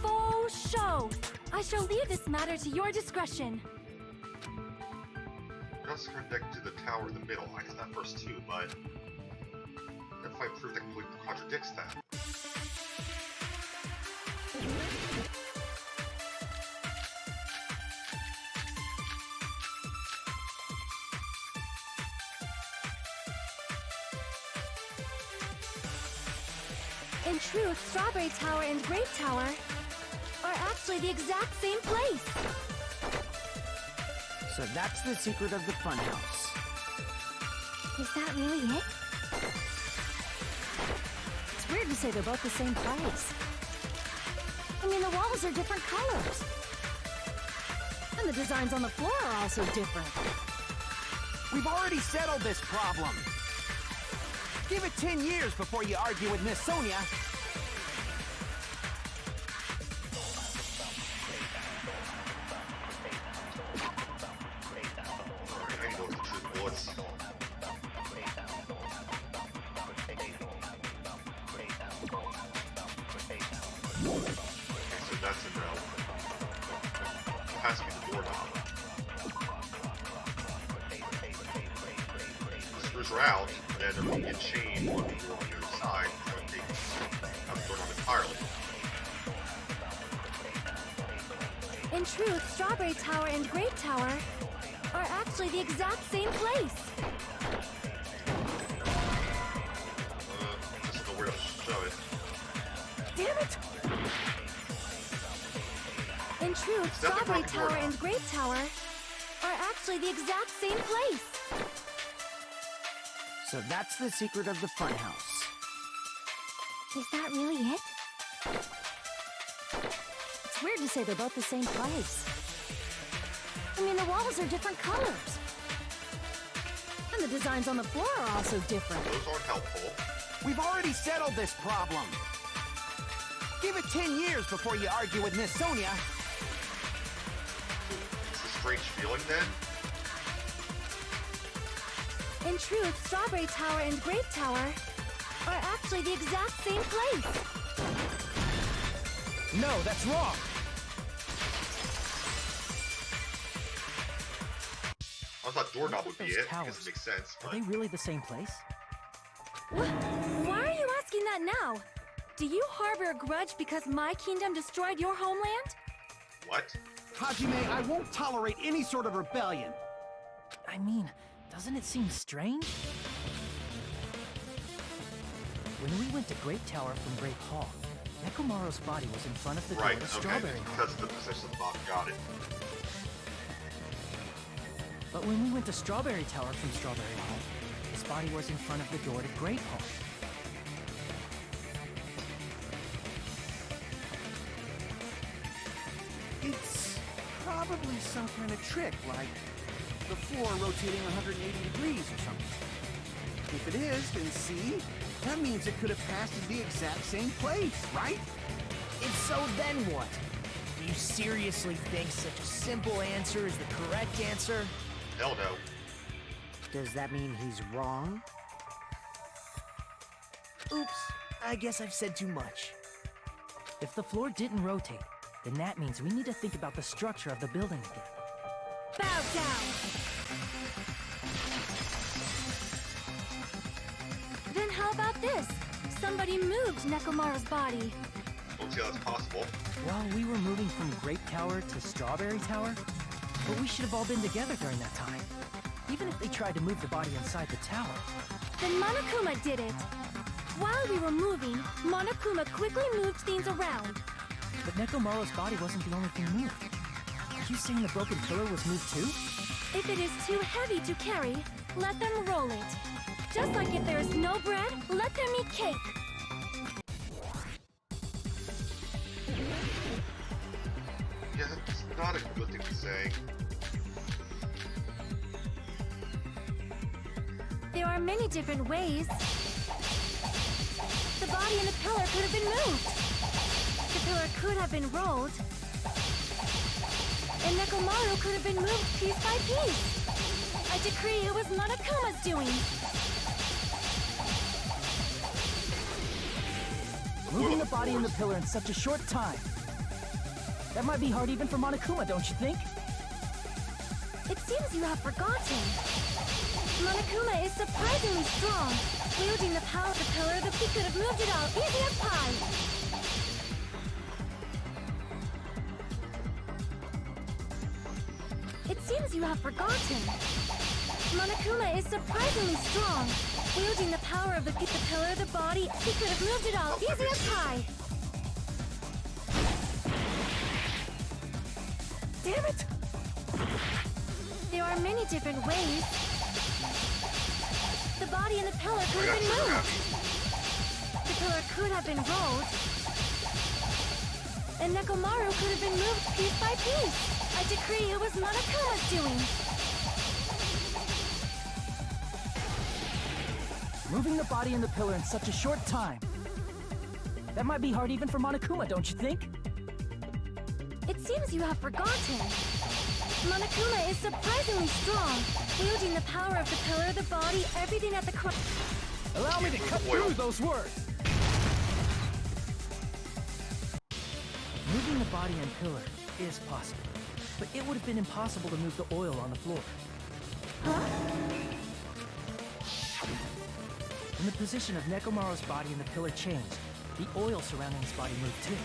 Faux show! I shall leave this matter to your discretion. You're also connected to the tower in the middle. I got that first too, but I can't find proof that completely contradicts that. In truth, Strawberry Tower and Grape Tower are actually the exact same place. So that's the secret of the funhouse. Is that really it? It's weird to say they're both the same place. I mean, the walls are different colors. And the designs on the floor are also different. We've already settled this problem. Give it 10 years before you argue with Miss Sonia. I know what the truth was. Okay, so that's a no. It has to be the doorknob. The screws are out, and then there will be a chain on the door on the other side, so it takes out the doorknob entirely. In truth, Strawberry Tower and Grape Tower are actually the exact same place. Just don't know where to show it. Damn it! In truth, It's definitely Strawberry not the Tower doorknob. and Grape Tower are actually the exact same place. So that's the secret of the funhouse. Is that really it? It's weird to say they're both the same place. I mean, the walls are different colors. And the designs on the floor are also different. Those aren't helpful. We've already settled this problem. Give it 10 years before you argue with Miss Sonia. It's a strange feeling then? In truth, Strawberry Tower and Grape Tower are actually the exact same place. No, that's wrong! I thought doorknob would be Those it, towers, because it makes sense, Are but... they really the same place? What? Why are you asking that now? Do you harbor a grudge because my kingdom destroyed your homeland? What? Hajime, I won't tolerate any sort of rebellion. I mean, doesn't it seem strange? When we went to Grape Tower from Grape Hall, Nekomaru's body was in front of the Right, door to okay, Strawberry Hall. because of the position of the box, got it. But when we went to Strawberry Tower from Strawberry Hall, his body was in front of the door to Grape Hall. It's probably some kind of trick, like the floor rotating 180 degrees or something. If it is, then see? That means it could have passed in the exact same place, right? If so, then what? Do you seriously think such a simple answer is the correct answer? Hell no. Does that mean he's wrong? Oops, I guess I've said too much. If the floor didn't rotate, then that means we need to think about the structure of the building again. Bow down! Then how about this? Somebody moved Nekomaru's body. Don't see how that's possible. Well, we were moving from Grape Tower to Strawberry Tower, but we should have all been together during that time. Even if they tried to move the body inside the tower. Then Monokuma did it. While we were moving, Monokuma quickly moved things around. But Nekomaru's body wasn't the only thing moved. Are you saying the broken pillar was moved too? If it is too heavy to carry, let them roll it. Just like if there is no bread, let them eat cake. Yeah, that's not a good thing to say. There are many different ways. The body and the pillar could have been moved. The pillar could have been rolled. And Nekomaru could have been moved piece by piece. I decree it was Monokuma's doing. Moving the body and the pillar in such a short time. That might be hard even for Monokuma, don't you think? It seems you have forgotten. Monokuma is surprisingly strong. Wielding the power of the pillar, the he could have moved it all easy as pie. It seems you have forgotten. Monokuma is surprisingly strong. Wielding the power of the pillar, the body, he could have moved it all easy as pie. Damn it! There are many different ways. The body and the pillar could have been moved. The pillar could have been rolled. And Nekomaru could have been moved piece by piece. I decree it was Monokuma's doing. Moving the body and the pillar in such a short time. That might be hard even for Monokuma, don't you think? It seems you have forgotten. Monokuma is surprisingly strong. Wielding the power of the pillar, the body, everything at the Allow me to cut through those words! Moving the body and pillar is possible, but it would have been impossible to move the oil on the floor. Huh? When the position of Nekomaru's body and the pillar changed, the oil surrounding his body moved too.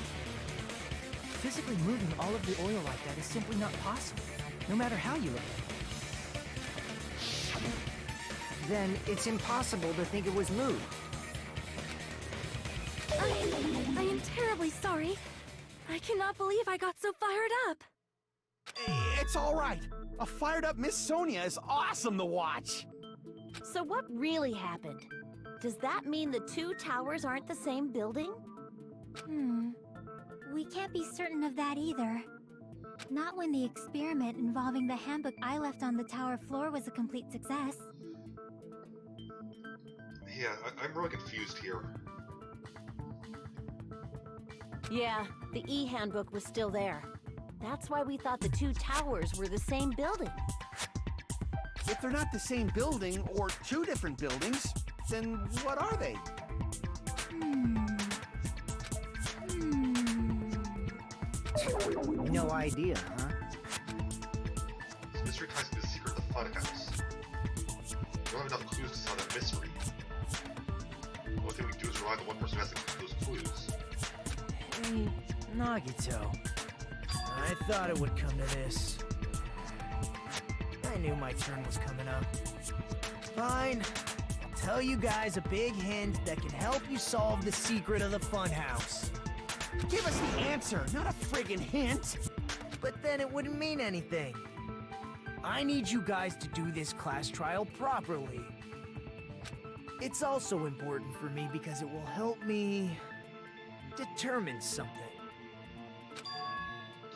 Physically moving all of the oil like that is simply not possible, no matter how you look at it. Then it's impossible to think it was moved. I am terribly sorry. I cannot believe I got so fired up. It's all right. A fired-up Miss Sonia is awesome to watch. So what really happened? Does that mean the two towers aren't the same building? We can't be certain of that either. Not when the experiment involving the handbook I left on the tower floor was a complete success. Yeah, I'm really confused here. Yeah, the E-handbook was still there. That's why we thought the two towers were the same building. If they're not the same building, or two different buildings, then what are they? No idea, huh? This mystery ties to the secret of the funhouse. We don't have enough clues to solve that mystery. The only thing we can do is rely on the one person who has those clues. Hey, Nagito. I thought it would come to this. I knew my turn was coming up. Fine. I'll tell you guys a big hint that can help you solve the secret of the funhouse. Give us the answer, not a friggin' hint! But then it wouldn't mean anything. I need you guys to do this class trial properly. It's also important for me because it will help me determine something.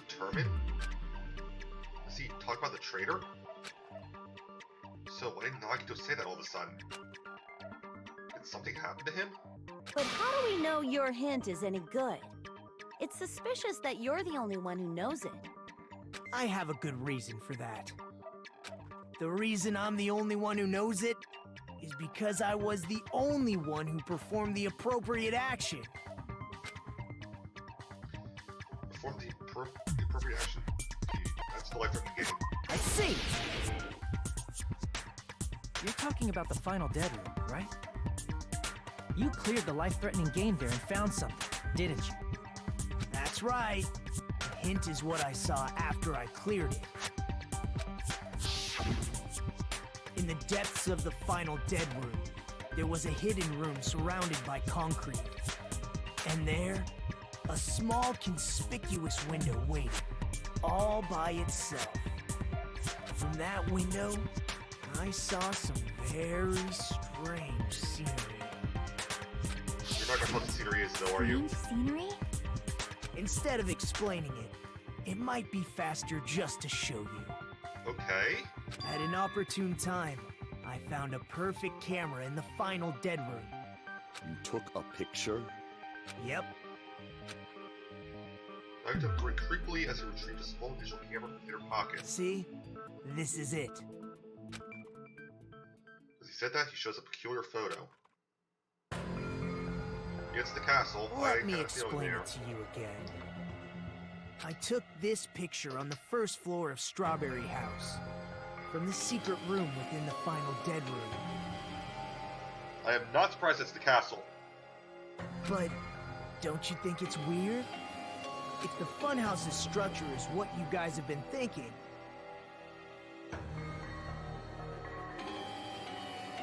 Determine? Does he talk about the traitor? So why did Nagito say that all of a sudden? Did something happen to him? But how do we know your hint is any good? It's suspicious that you're the only one who knows it. I have a good reason for that. The reason I'm the only one who knows it is because I was the only one who performed the appropriate action. Perform the appropriate action? That's the life of the game. I see! You're talking about the final dead room, right? You cleared the life-threatening game there and found something, didn't you? That's right. The hint is what I saw after I cleared it. In the depths of the final dead room, there was a hidden room surrounded by concrete. And there, a small conspicuous window waited, all by itself. From that window, I saw some very strange scenery. You're not gonna know what the scenery is though, are you? Strange scenery? Instead of explaining it, it might be faster just to show you. Okay. At an opportune time, I found a perfect camera in the final dead room. You took a picture? Yep. Nagito grinned creepily as he retrieved a small digital camera from their pocket. See? This is it. As he said that, he shows a peculiar photo. He gets to the castle. Let me explain it to you again. I took this picture on the first floor of Strawberry House, from the secret room within the final dead room. I am not surprised it's the castle. But don't you think it's weird? If the funhouse's structure is what you guys have been thinking,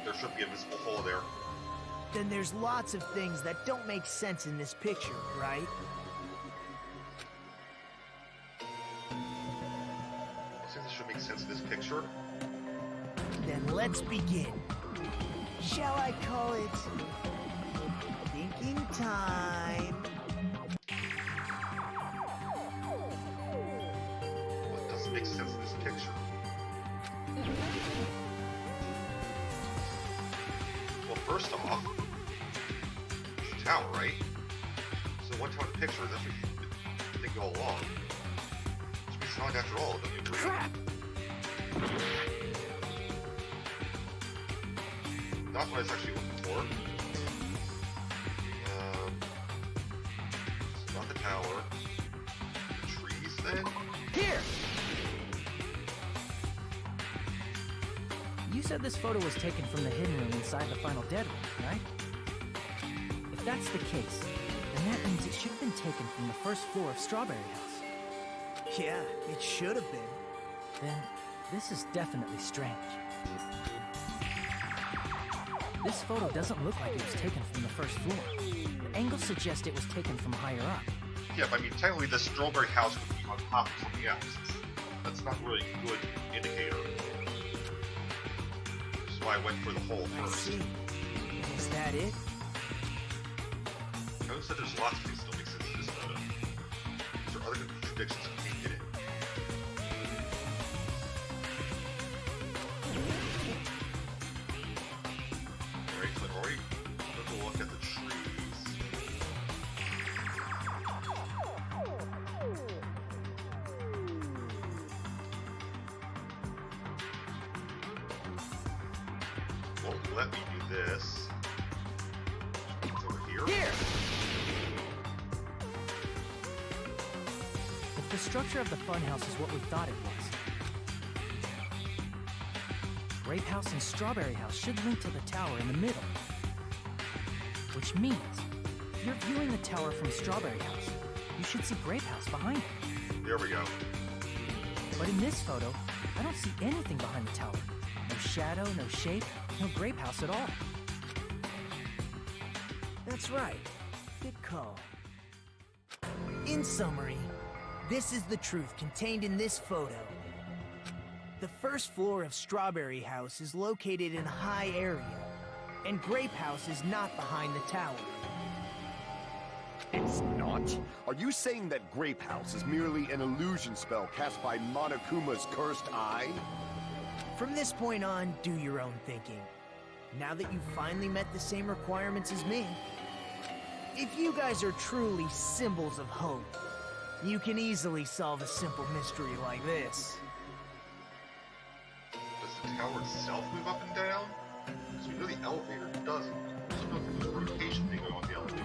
there should be a visible hole there. then there's lots of things that don't make sense in this picture, right? I think this should make sense in this picture. Then let's begin. Shall I call it thinking time? What doesn't make sense in this picture? Well, first off, it's a tower, right? So one tower in the picture, that's what you think all along. Which means it's not after all, don't you agree? Crap! Not what I was actually looking for. It's not the tower. The trees, then? Here! You said this photo was taken from the hidden room inside the final dead room, right? If that's the case, then that means it should have been taken from the first floor of Strawberry House. Yeah, it should have been. Then this is definitely strange. This photo doesn't look like it was taken from the first floor. The angles suggest it was taken from higher up. Yeah, but I mean, technically the Strawberry House would be on top of something else. That's not really a good indicator. Which is why I went for the hole I first. see. Is that it? I noticed that there's lots of things that don't make sense in this photo. Is there other contradictions that can't get it? let me do this. It's over here. Here! If the structure of the funhouse is what we thought it was, Grape House and Strawberry House should link to the tower in the middle. Which means, if you're viewing the tower from Strawberry House, you should see Grape House behind it. There we go. But in this photo, I don't see anything behind the tower. No shadow, no shape, no Grape House at all. That's right. Good call. In summary, this is the truth contained in this photo. The first floor of Strawberry House is located in a high area, and Grape House is not behind the tower. It's not? Are you saying that Grape House is merely an illusion spell cast by Monokuma's cursed eye? From this point on, do your own thinking. Now that you've finally met the same requirements as me, if you guys are truly symbols of hope, you can easily solve a simple mystery like this. Does the tower itself move up and down? Because we know the elevator doesn't. There's no rotation thing going on with the elevator.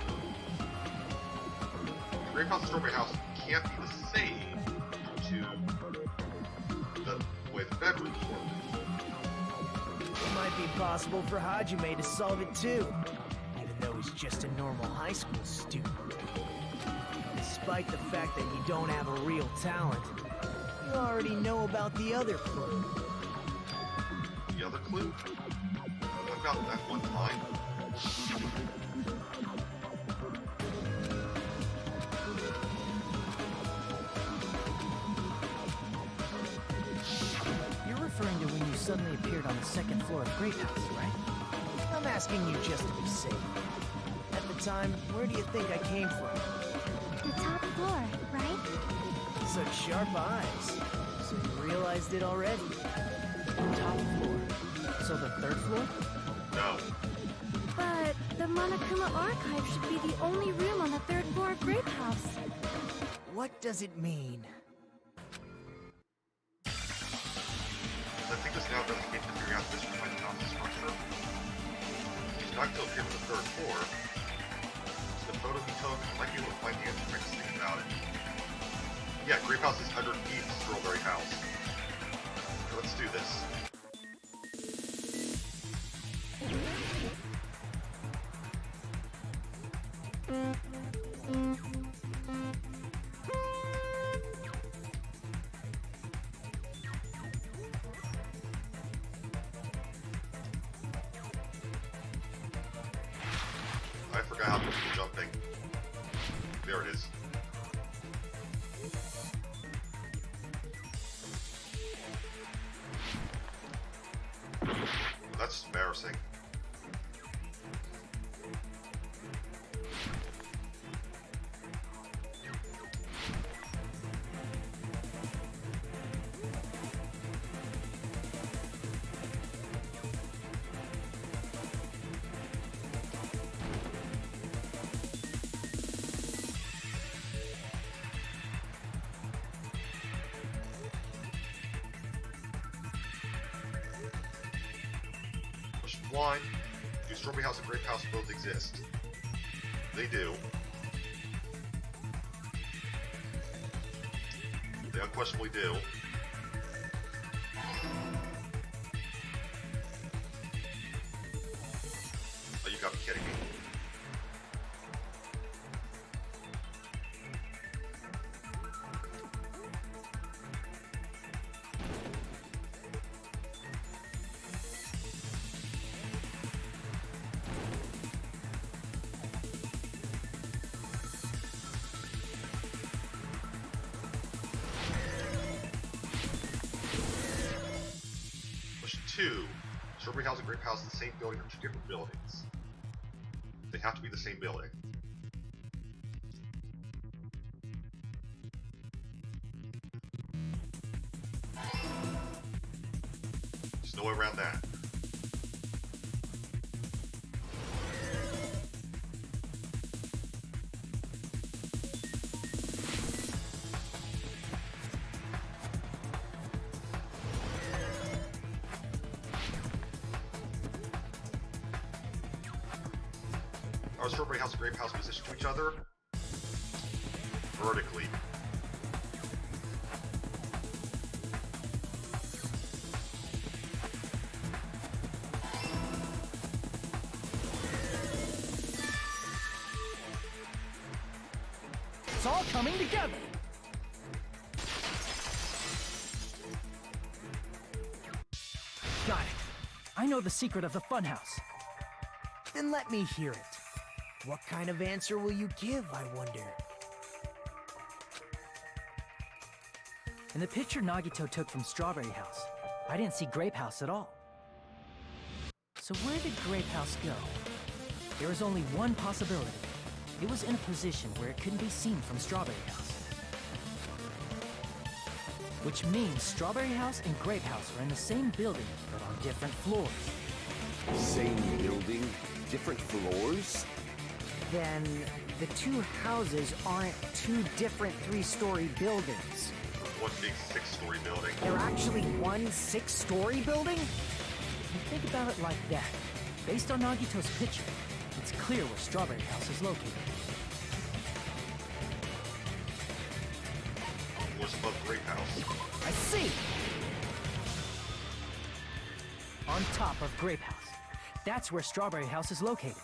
The Grape House and Strawberry House can't be the same to the way the bedrooms work. It might be possible for Hajime to solve it too, even though he's just a normal high school student. Despite the fact that you don't have a real talent, you already know about the other clue. The other clue? I've gotten that one time. You're referring to when you suddenly appeared on the second floor of Grape House, right? I'm asking you just to be safe. At the time, where do you think I came from? The top floor, right? Such sharp eyes. So you realized it already? Top floor. So the third floor? No. But the Monokuma archive should be the only room on the third floor of Grape House. What does it mean? I think this now doesn't get to figure out this behind the house structure. He's not still here on the third floor. So the photo he took might be able to find the answer next thing about it. Yeah, Grape House is underneath Strawberry House. So let's do this. I forgot how to do the jumping. There it is. That's embarrassing. Question 1. Do Strawberry House and Grape House both exist? They do. They unquestionably do. Oh, you gotta be kidding me. Question 2. Strawberry House and Grape House in the same building or two different buildings? They have to be the same building. There's no way around that. Are Strawberry House and Grape House positioned to each other? Vertically. It's all coming together. Got it. I know the secret of the funhouse. Then let me hear it. What kind of answer will you give, I wonder? In the picture Nagito took from Strawberry House, I didn't see Grape House at all. So where did Grape House go? There is only one possibility. It was in a position where it couldn't be seen from Strawberry House. Which means Strawberry House and Grape House are in the same building, but on different floors. Same building, different floors? Then the two houses aren't two different three-story buildings. One big 6-story building. They're actually one 6-story building? If you think about it like that, based on Nagito's picture, it's clear where Strawberry House is located. Floors above Grape House. I see! On top of Grape House. That's where Strawberry House is located.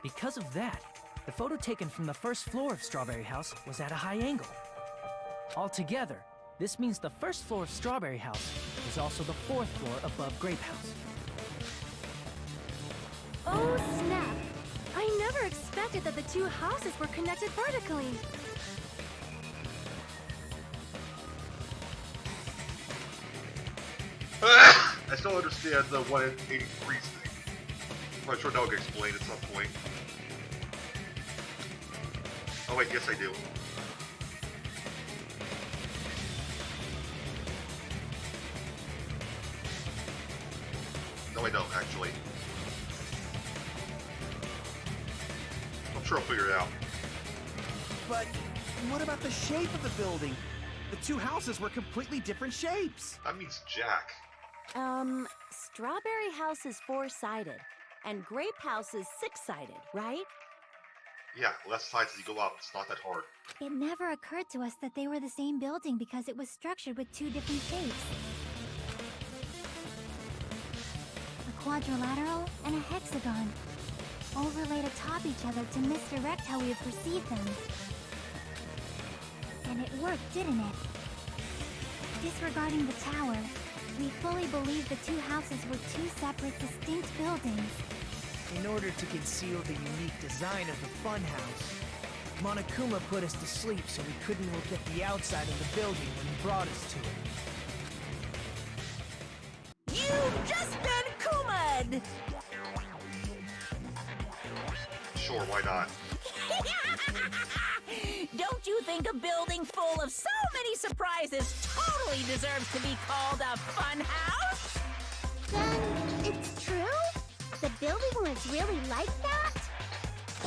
Because of that, the photo taken from the first floor of Strawberry House was at a high angle. Altogether, this means the first floor of Strawberry House is also the 4th floor above Grape House. Oh, snap! I never expected that the two houses were connected vertically. I still understand the 180 degrees thing. I'm sure that'll get explained at some point. Oh wait, yes I do. No I don't, actually. I'm sure I'll figure it out. But what about the shape of the building? The two houses were completely different shapes. That means Jack. Strawberry House is 4-sided, and Grape House is 6-sided, right? Yeah, less sides as you go up. It's not that hard. It never occurred to us that they were the same building because it was structured with two different shapes. A quadrilateral and a hexagon, overlaid atop each other to misdirect how we would perceive them. And it worked, didn't it? Disregarding the tower, we fully believed the two houses were two separate, distinct buildings. In order to conceal the unique design of the funhouse, Monokuma put us to sleep so we couldn't look at the outside of the building when he brought us to it. You've just been Kuma'd! Sure, why not? Don't you think a building full of so many surprises totally deserves to be called a fun house? Then it's true? The building was really like that?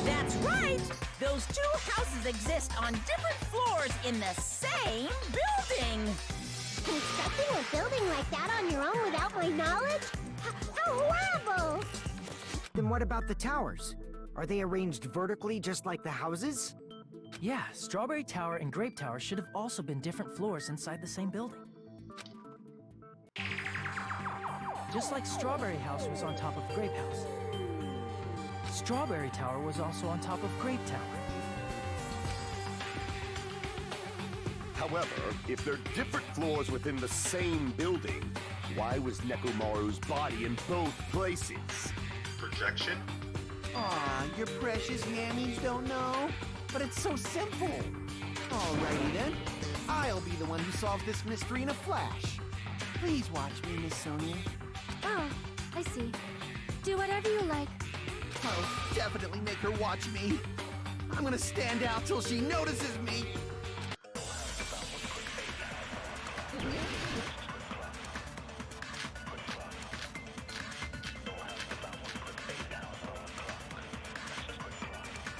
That's right! Those two houses exist on different floors in the same building! Constructing a building like that on your own without my knowledge? How horrible! Then what about the towers? Are they arranged vertically just like the houses? Yeah, Strawberry Tower and Grape Tower should have also been different floors inside the same building. Just like Strawberry House was on top of Grape House. Strawberry Tower was also on top of Grape Tower. However, if they're different floors within the same building, why was Nekomaru's body in both places? Projection? Aw, your precious mammies don't know? But it's so simple. Alrighty then. I'll be the one who solves this mystery in a flash. Please watch me, Miss Sonia. Oh, I see. Do whatever you like. I'll definitely make her watch me. I'm gonna stand out till she notices me.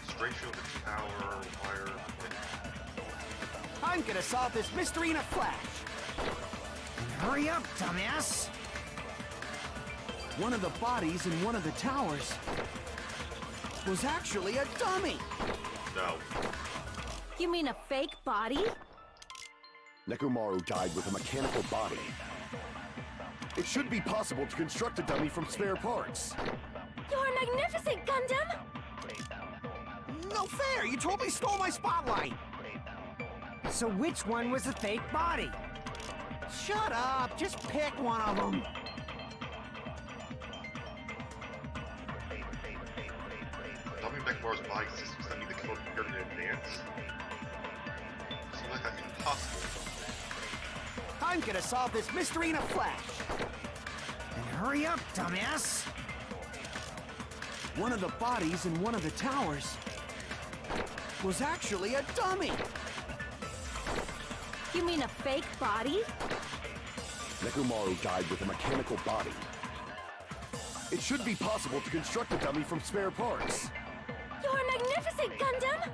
Straight through the tower, wire, I'm gonna solve this mystery in a flash. Hurry up, dumbass! One of the bodies in one of the towers was actually a dummy. No. You mean a fake body? Nekomaru died with a mechanical body. It should be possible to construct a dummy from spare parts. You're magnificent, Gundam! No fair! You totally stole my spotlight! So which one was the fake body? Shut up! Just pick one of them! Dummy Nekomaru's body systems that need the code prepared in advance? Seems like that's impossible. I'm gonna solve this mystery in a flash! Then hurry up, dumbass! One of the bodies in one of the towers was actually a dummy! You mean a fake body? Nekomaru died with a mechanical body. It should be possible to construct a dummy from spare parts. You're magnificent, Gundam!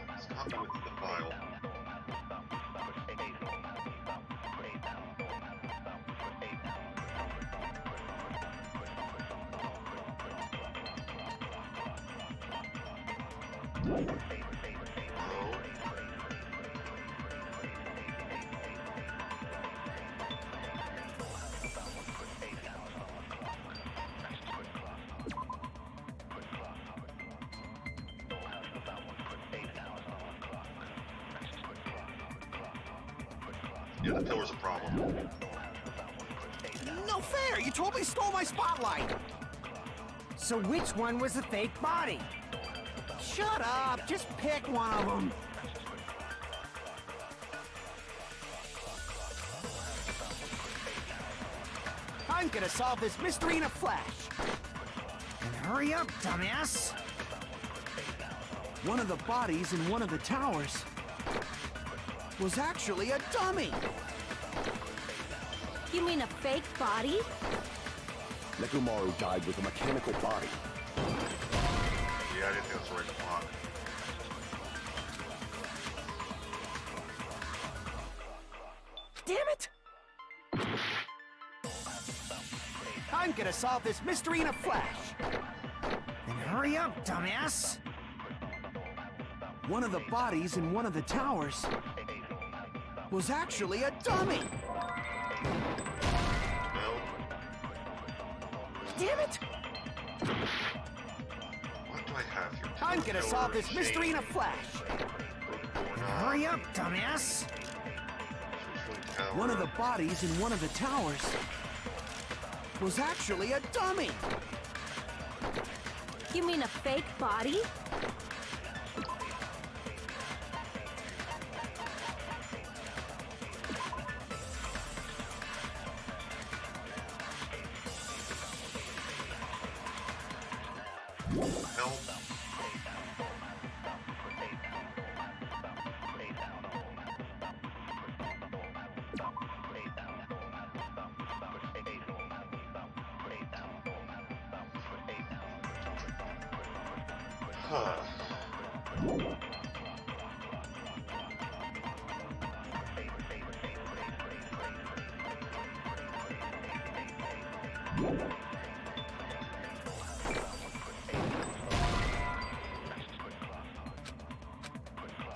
Let's copy with the file. Yeah, the pillar's a problem. No fair! You totally stole my spotlight! So which one was the fake body? Shut up! Just pick one of them! I'm gonna solve this mystery in a flash! Then hurry up, dumbass! One of the bodies in one of the towers was actually a dummy! You mean a fake body? Nekomaru died with a mechanical body. Yeah, I didn't think that's the right spot. Damn it! I'm gonna solve this mystery in a flash! Then hurry up, dumbass! One of the bodies in one of the towers was actually a dummy! No. Damn it! What do I have here? I'm gonna solve this Pillar, mystery in a shade, flash! going on. Hurry up, dumbass! Tower. One of the bodies in one of the towers was actually a dummy! You mean a fake body? Help. Huh.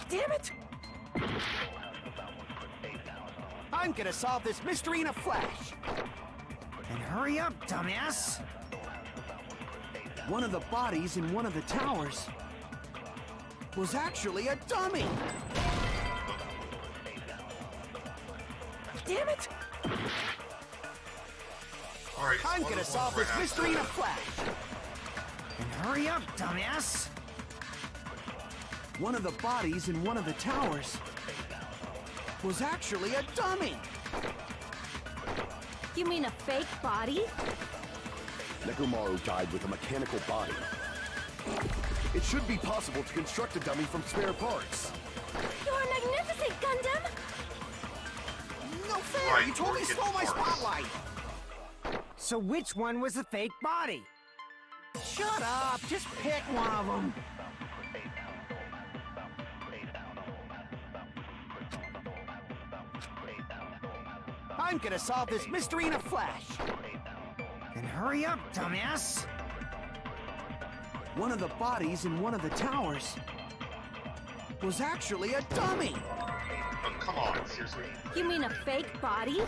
Damn it! I'm gonna solve this mystery in a flash! Then hurry up, dumbass! One of the bodies in one of the towers was actually a dummy! Damn it! Alright, I'm gonna solve this mystery in a flash! Then hurry up, dumbass! One of the bodies in one of the towers was actually a dummy! You mean a fake body? Nekomaru died with a mechanical body. It should be possible to construct a dummy from spare parts. You're magnificent, Gundam! No fair! Right, You totally we're stole my getting parts. spotlight! So which one was the fake body? Shut up! Just pick one of them! I'm gonna solve this mystery in a flash. Then hurry up, dumbass! One of the bodies in one of the towers was actually a dummy. Oh, come on, seriously? You mean a fake body?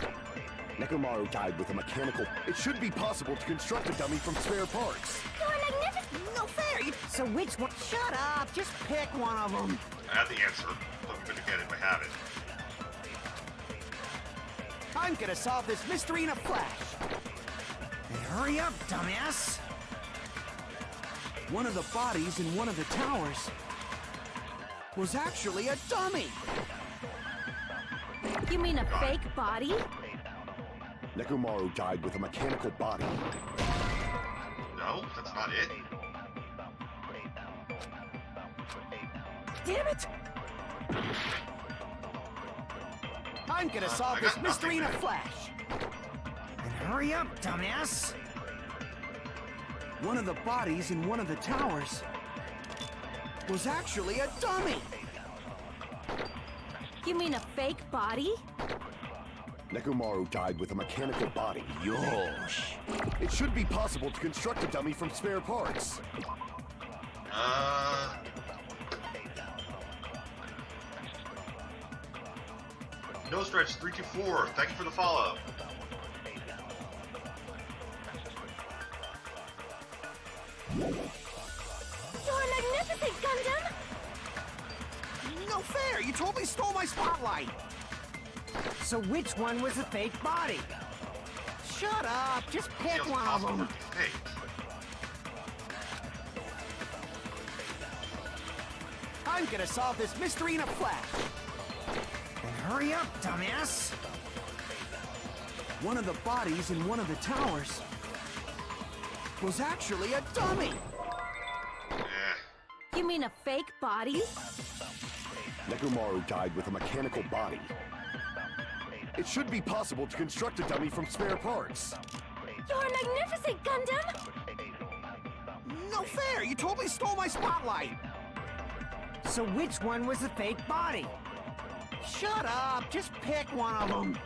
Nekomaru died with a mechanical... It should be possible to construct a dummy from spare parts. You're magnificent! No fair! So which one? Shut up! Just pick one of them. I have the answer, but I'm gonna get it if I have it. I'm gonna solve this mystery in a flash. Then hurry up, dumbass! One of the bodies in one of the towers was actually a dummy. You mean a fake body? Nekomaru died with a mechanical body. No, that's not it. Damn it! I'm gonna solve I this got mystery in a nothing there. flash. Then hurry up, dumbass! One of the bodies in one of the towers was actually a dummy. You mean a fake body? Nekomaru died with a mechanical body. Yosh. It should be possible to construct a dummy from spare parts. No Stretch 324, thank you for the follow. You're magnificent, Gundam! No fair! You totally stole my spotlight! So which one was a fake body? Shut up! Just pick Feels one of impossible them. to be faked. I'm gonna solve this mystery in a flash. Then hurry up, dumbass! One of the bodies in one of the towers was actually a dummy. Eh. You mean a fake body? Nekomaru died with a mechanical body. It should be possible to construct a dummy from spare parts. You're magnificent, Gundam! No fair! You totally stole my spotlight! So which one was the fake body? Shut up! Just pick one of them.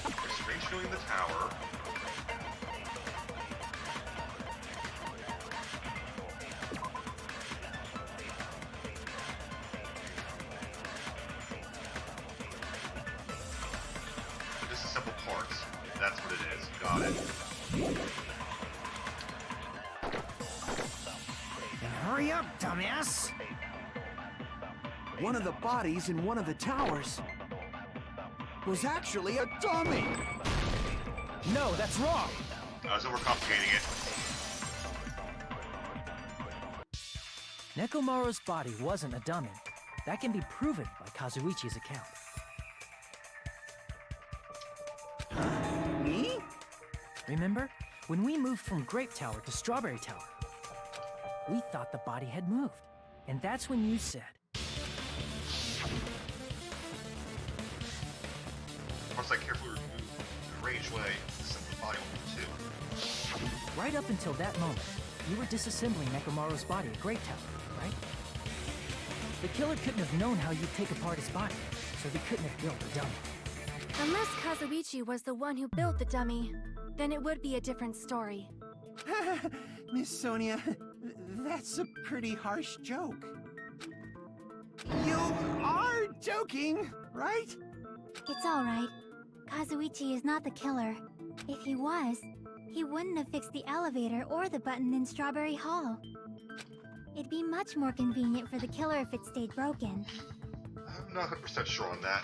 There's space filling in the tower. Disassemble parts. That's what it is. Got it. Then hurry up, dumbass! One of the bodies in one of the towers was actually a dummy. No, that's wrong! I was overcomplicating it. Nekomaru's body wasn't a dummy. That can be proven by Kazuichi's account. Me? Remember? When we moved from Grape Tower to Strawberry Tower, we thought the body had moved. And that's when you said, Once I carefully removed the range way, disassemble the body only two. right up until that moment, you were disassembling Nekomaru's body at Grape Tower, right? The killer couldn't have known how you'd take apart his body, so he couldn't have built a dummy. Unless Kazuichi was the one who built the dummy, then it would be a different story. Miss Sonia, that's a pretty harsh joke. You are joking, right? It's alright. Kazuichi is not the killer. If he was, he wouldn't have fixed the elevator or the button in Strawberry Hall. It'd be much more convenient for the killer if it stayed broken. I'm not 100% sure on that.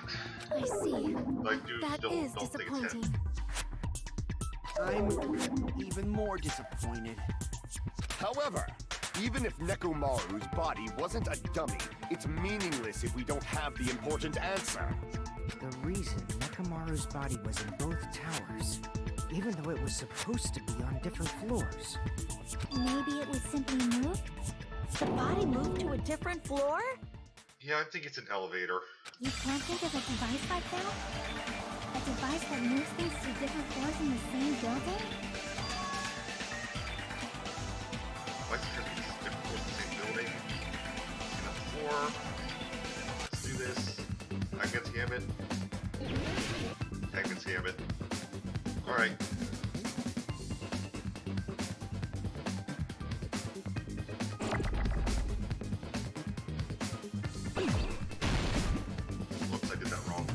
I see. But I do That still is don't think it's him. disappointing. I'm even more disappointed. However, even if Nekomaru's body wasn't a dummy, it's meaningless if we don't have the important answer. The reason Nekomaru's body was in both towers, even though it was supposed to be on different floors. Maybe it was simply moved? The body moved to a different floor? Yeah, I think it's an elevator. You can't think of a device like that? A device that moves things to different floors in the same building? Why is it different Gambit. Hangman's Gambit. Alright. Whoops, I did that wrong.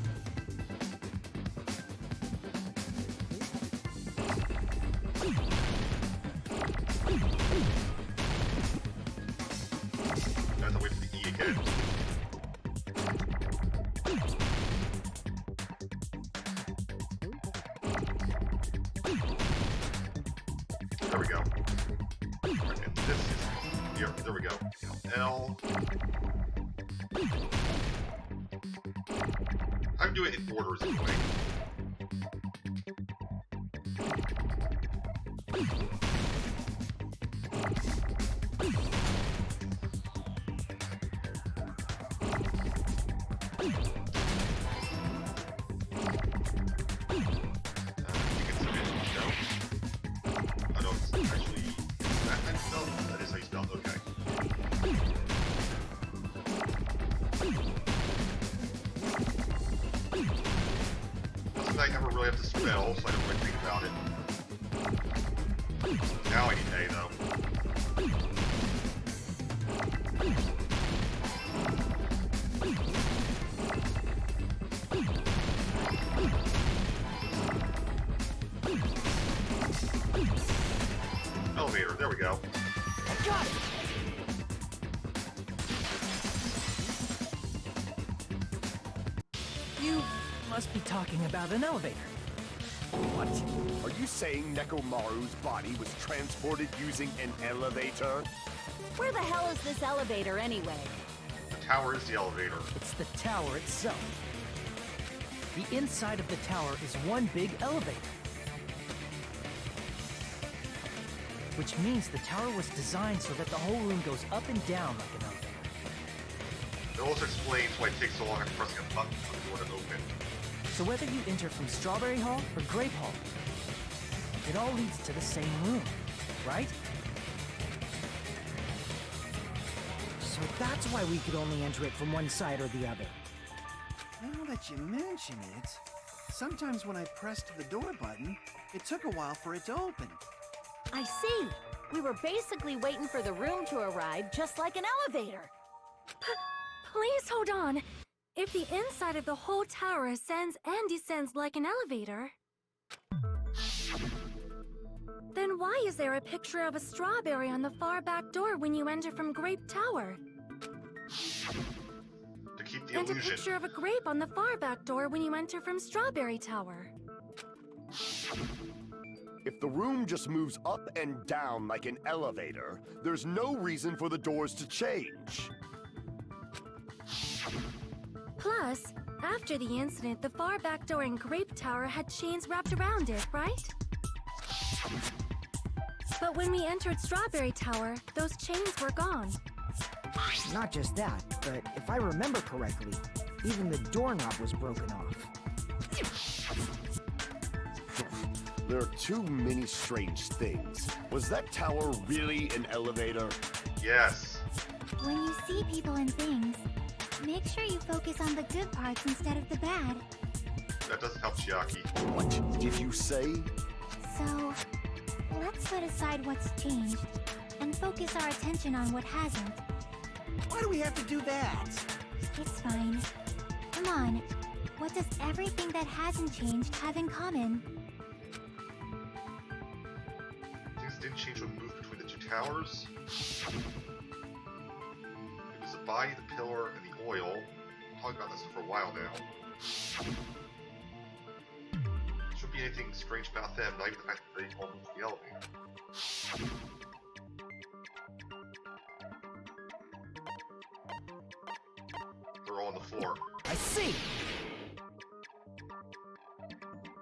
I have to wait for the E again. There we go. Right, and this is here. There we go. L. I do it in orders anyway. That is how you spell it, okay. Nothing I ever really have to spell, so I don't really think about it. Now I need A, though. Elevator, there we go. Got it! You must be talking about an elevator. What? Are you saying Nekomaru's body was transported using an elevator? Where the hell is this elevator anyway? The tower is the elevator. It's the tower itself. The inside of the tower is one big elevator. Which means the tower was designed so that the whole room goes up and down like an elevator. It also explains why it takes so long after pressing a button for the door to open. So whether you enter from Strawberry Hall or Grape Hall, it all leads to the same room, right? So that's why we could only enter it from one side or the other. Now that you mention it, sometimes when I pressed the door button, it took a while for it to open. I see. We were basically waiting for the room to arrive, just like an elevator. Please hold on. If the inside of the whole tower ascends and descends like an elevator, then why is there a picture of a strawberry on the far back door when you enter from Grape Tower? To keep the And a illusion. picture of a grape on the far back door when you enter from Strawberry Tower. If the room just moves up and down like an elevator, there's no reason for the doors to change. Plus, after the incident, the far back door in Grape Tower had chains wrapped around it, right? But when we entered Strawberry Tower, those chains were gone. Not just that, but if I remember correctly, even the doorknob was broken off. There are too many strange things. Was that tower really an elevator? Yes. When you see people and things, make sure you focus on the good parts instead of the bad. That doesn't help Chiaki. What did you say? So, let's put aside what's changed and focus our attention on what hasn't. Why do we have to do that? It's fine. Come on. What does everything that hasn't changed have in common? Things didn't change when we moved between the two towers. It was the body, the pillar, and the oil. I'm talking about this for a while now. Shouldn't be anything strange about them, not even the fact that they all moved to the elevator. They're all on the floor. I see!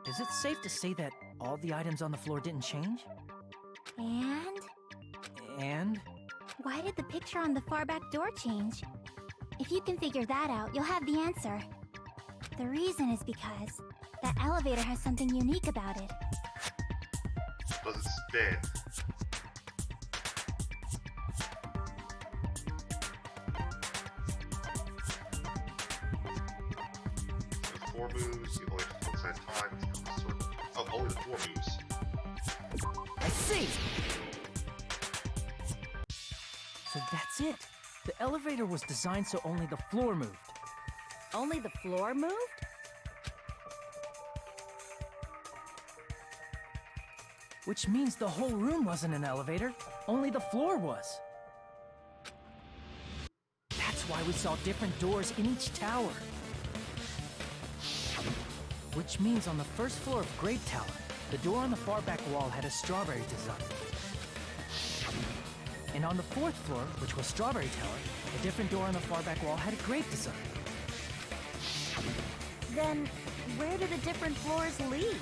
Is it safe to say that all the items on the floor didn't change? And? And? Why did the picture on the far back door change? If you can figure that out, you'll have the answer. The reason is because that elevator has something unique about it. Does it spin? time. Oh, only the floor moves. I see! So that's it. The elevator was designed so only the floor moved. Only the floor moved? Which means the whole room wasn't an elevator, only the floor was. That's why we saw different doors in each tower. Which means on the first floor of Grape Tower, the door on the far back wall had a strawberry design. And on the fourth floor, which was Strawberry Tower, a different door on the far back wall had a grape design. Then, where do the different floors lead?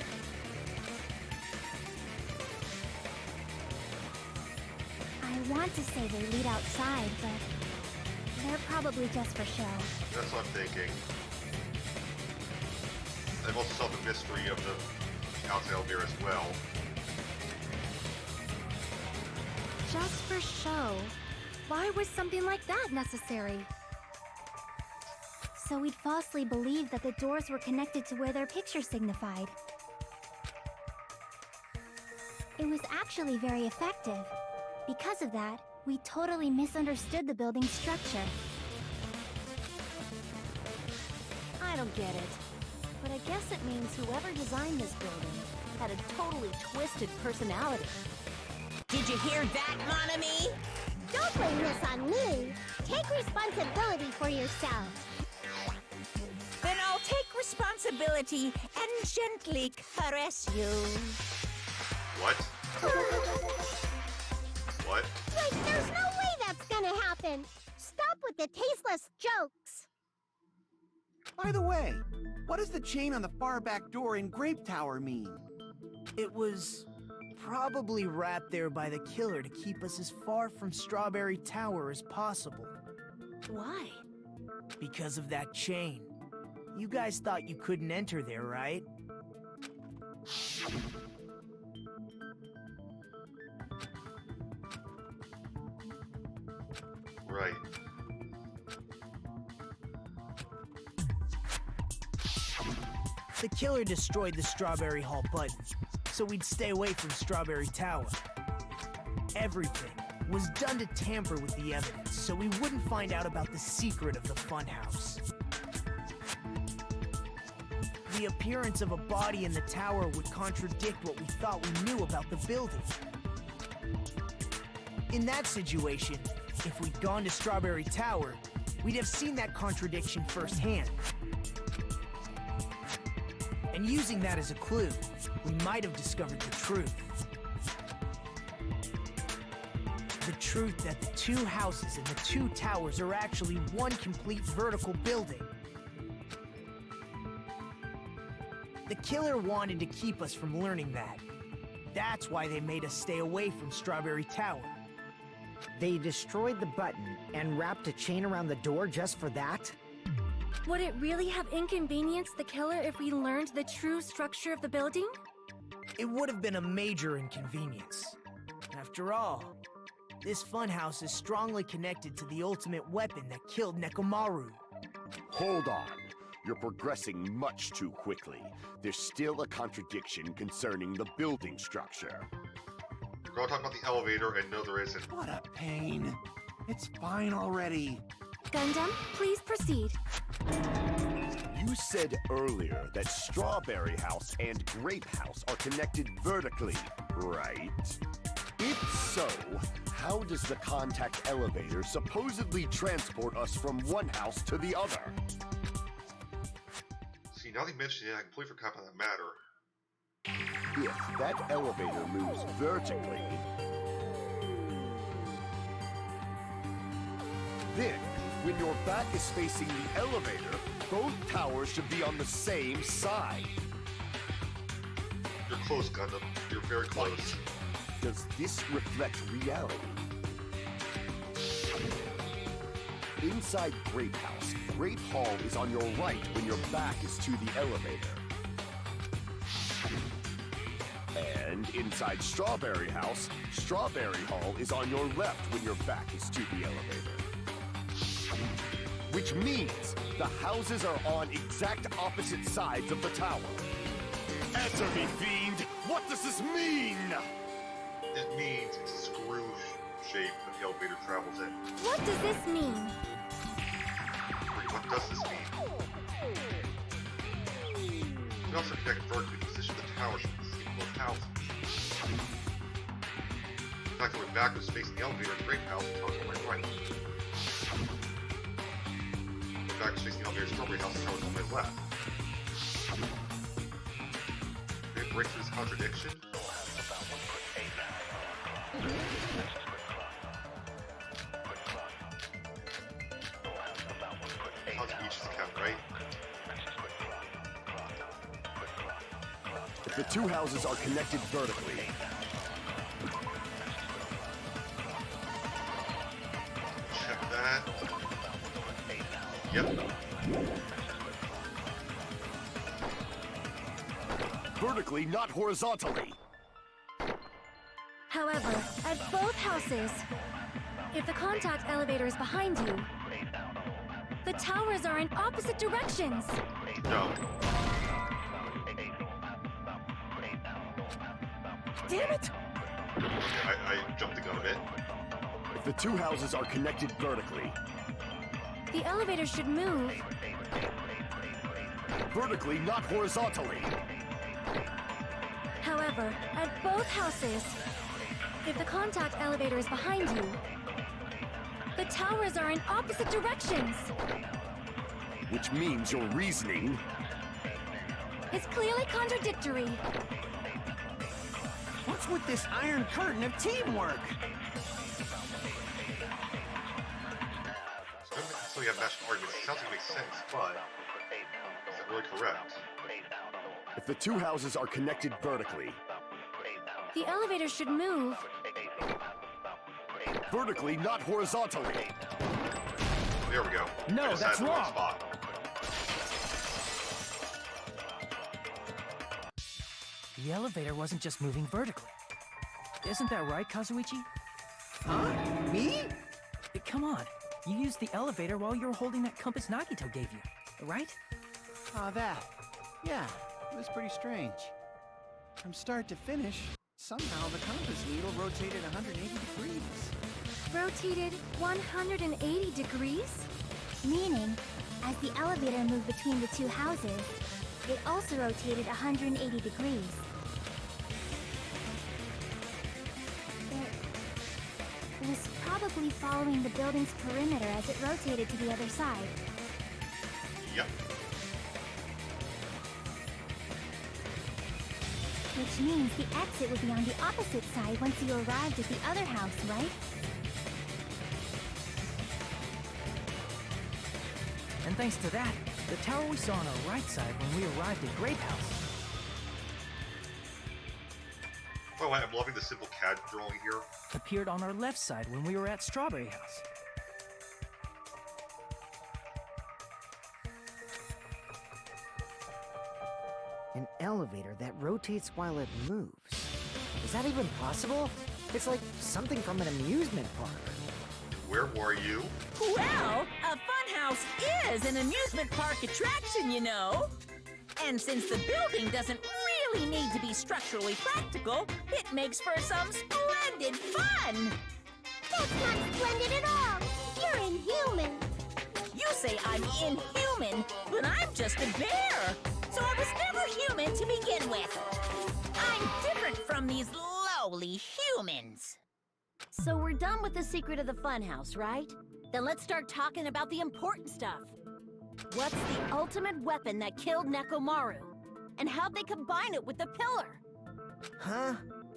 I want to say they lead outside, but they're probably just for show. That's what I'm thinking. I've also solved the mystery of the outside elevator as well. Just for show? Why was something like that necessary? So we'd falsely believe that the doors were connected to where their picture signified. It was actually very effective. Because of that, we totally misunderstood the building's structure. I don't get it. But I guess it means whoever designed this building had a totally twisted personality. Did you hear that, mon ami? Don't blame this on me. Take responsibility for yourself. Then I'll take responsibility and gently caress you. What? What? Wait, there's no way that's gonna happen. Stop with the tasteless jokes. By the way, what does the chain on the far back door in Grape Tower mean? It was probably wrapped there by the killer to keep us as far from Strawberry Tower as possible. Why? Because of that chain. You guys thought you couldn't enter there, right? Right. The killer destroyed the Strawberry Hall button, so we'd stay away from Strawberry Tower. Everything was done to tamper with the evidence, so we wouldn't find out about the secret of the funhouse. The appearance of a body in the tower would contradict what we thought we knew about the building. In that situation, if we'd gone to Strawberry Tower, we'd have seen that contradiction firsthand. And using that as a clue, we might have discovered the truth. The truth that the two houses and the two towers are actually one complete vertical building. The killer wanted to keep us from learning that. That's why they made us stay away from Strawberry Tower. They destroyed the button and wrapped a chain around the door just for that? Would it really have inconvenienced the killer if we learned the true structure of the building? It would have been a major inconvenience. After all, this funhouse is strongly connected to the ultimate weapon that killed Nekomaru. Hold on. You're progressing much too quickly. There's still a contradiction concerning the building structure. We're gonna talk about the elevator, and no, there isn't. What a pain. It's fine already. Gundam, please proceed. You said earlier that Strawberry House and Grape House are connected vertically, right? If so, how does the contact elevator supposedly transport us from one house to the other? See, now that you mention it, I completely forgot about that matter. If that elevator moves vertically, then when your back is facing the elevator, both towers should be on the same side. You're close, Gundam. You're very close. Does this reflect reality? Inside Grape House, Grape Hall is on your right when your back is to the elevator. And inside Strawberry House, Strawberry Hall is on your left when your back is to the elevator. Which means the houses are on exact opposite sides of the tower. Answer me, fiend! What does this mean? It means it's a screw shape that the elevator travels in. What does this mean? What does this mean? We also connect vertically to position the towers from the single house. In fact, I went backwards facing the elevator in the Grape House and towers on my right. Backwards facing the elevator in Strawberry House and towers on my left. Did it break through this contradiction? Beach is the count, right? If the two houses are connected vertically, check that. Yep. vertically, not horizontally. However, at both houses, if the contact elevator is behind you, the towers are in opposite directions. No. Damn it! I jumped the gun a bit. If the two houses are connected vertically, The elevator should move. vertically, not horizontally. However, at both houses, if the contact elevator is behind you, the towers are in opposite directions. Which means your reasoning It's clearly contradictory. What's with this iron curtain of teamwork? So you have national arguments. It sounds like it makes sense, but is that really correct? If the two houses are connected vertically, The elevator should move. vertically, not horizontally. There we go. No, I just that's had the wrong wrong. spot. The elevator wasn't just moving vertically. Isn't that right, Kazuichi? Huh? Me? Come on. You used the elevator while you were holding that compass Nagito gave you, right? Ah, that. Yeah, it was pretty strange. From start to finish, somehow the compass needle rotated 180 degrees. Rotated 180 degrees? Meaning, as the elevator moved between the two houses, it also rotated 180 degrees. It was probably following the building's perimeter as it rotated to the other side. Yep. Which means the exit would be on the opposite side once you arrived at the other house, right? And thanks to that, the tower we saw on our right side when we arrived at Grape House. Oh, I'm loving the simple CAD drawing here. Appeared on our left side when we were at Strawberry House. An elevator that rotates while it moves. Is that even possible? It's like something from an amusement park. Where were you? Well, a funhouse is an amusement park attraction, you know. And since the building doesn't really need to be structurally practical, it makes for some splendid fun. That's not splendid at all! You're inhuman! You say I'm inhuman, but I'm just a bear. So I was never human to begin with. I'm different from these lowly humans. So we're done with the secret of the funhouse, right? Then let's start talking about the important stuff. What's the ultimate weapon that killed Nekomaru? And how'd they combine it with the pillar? Huh?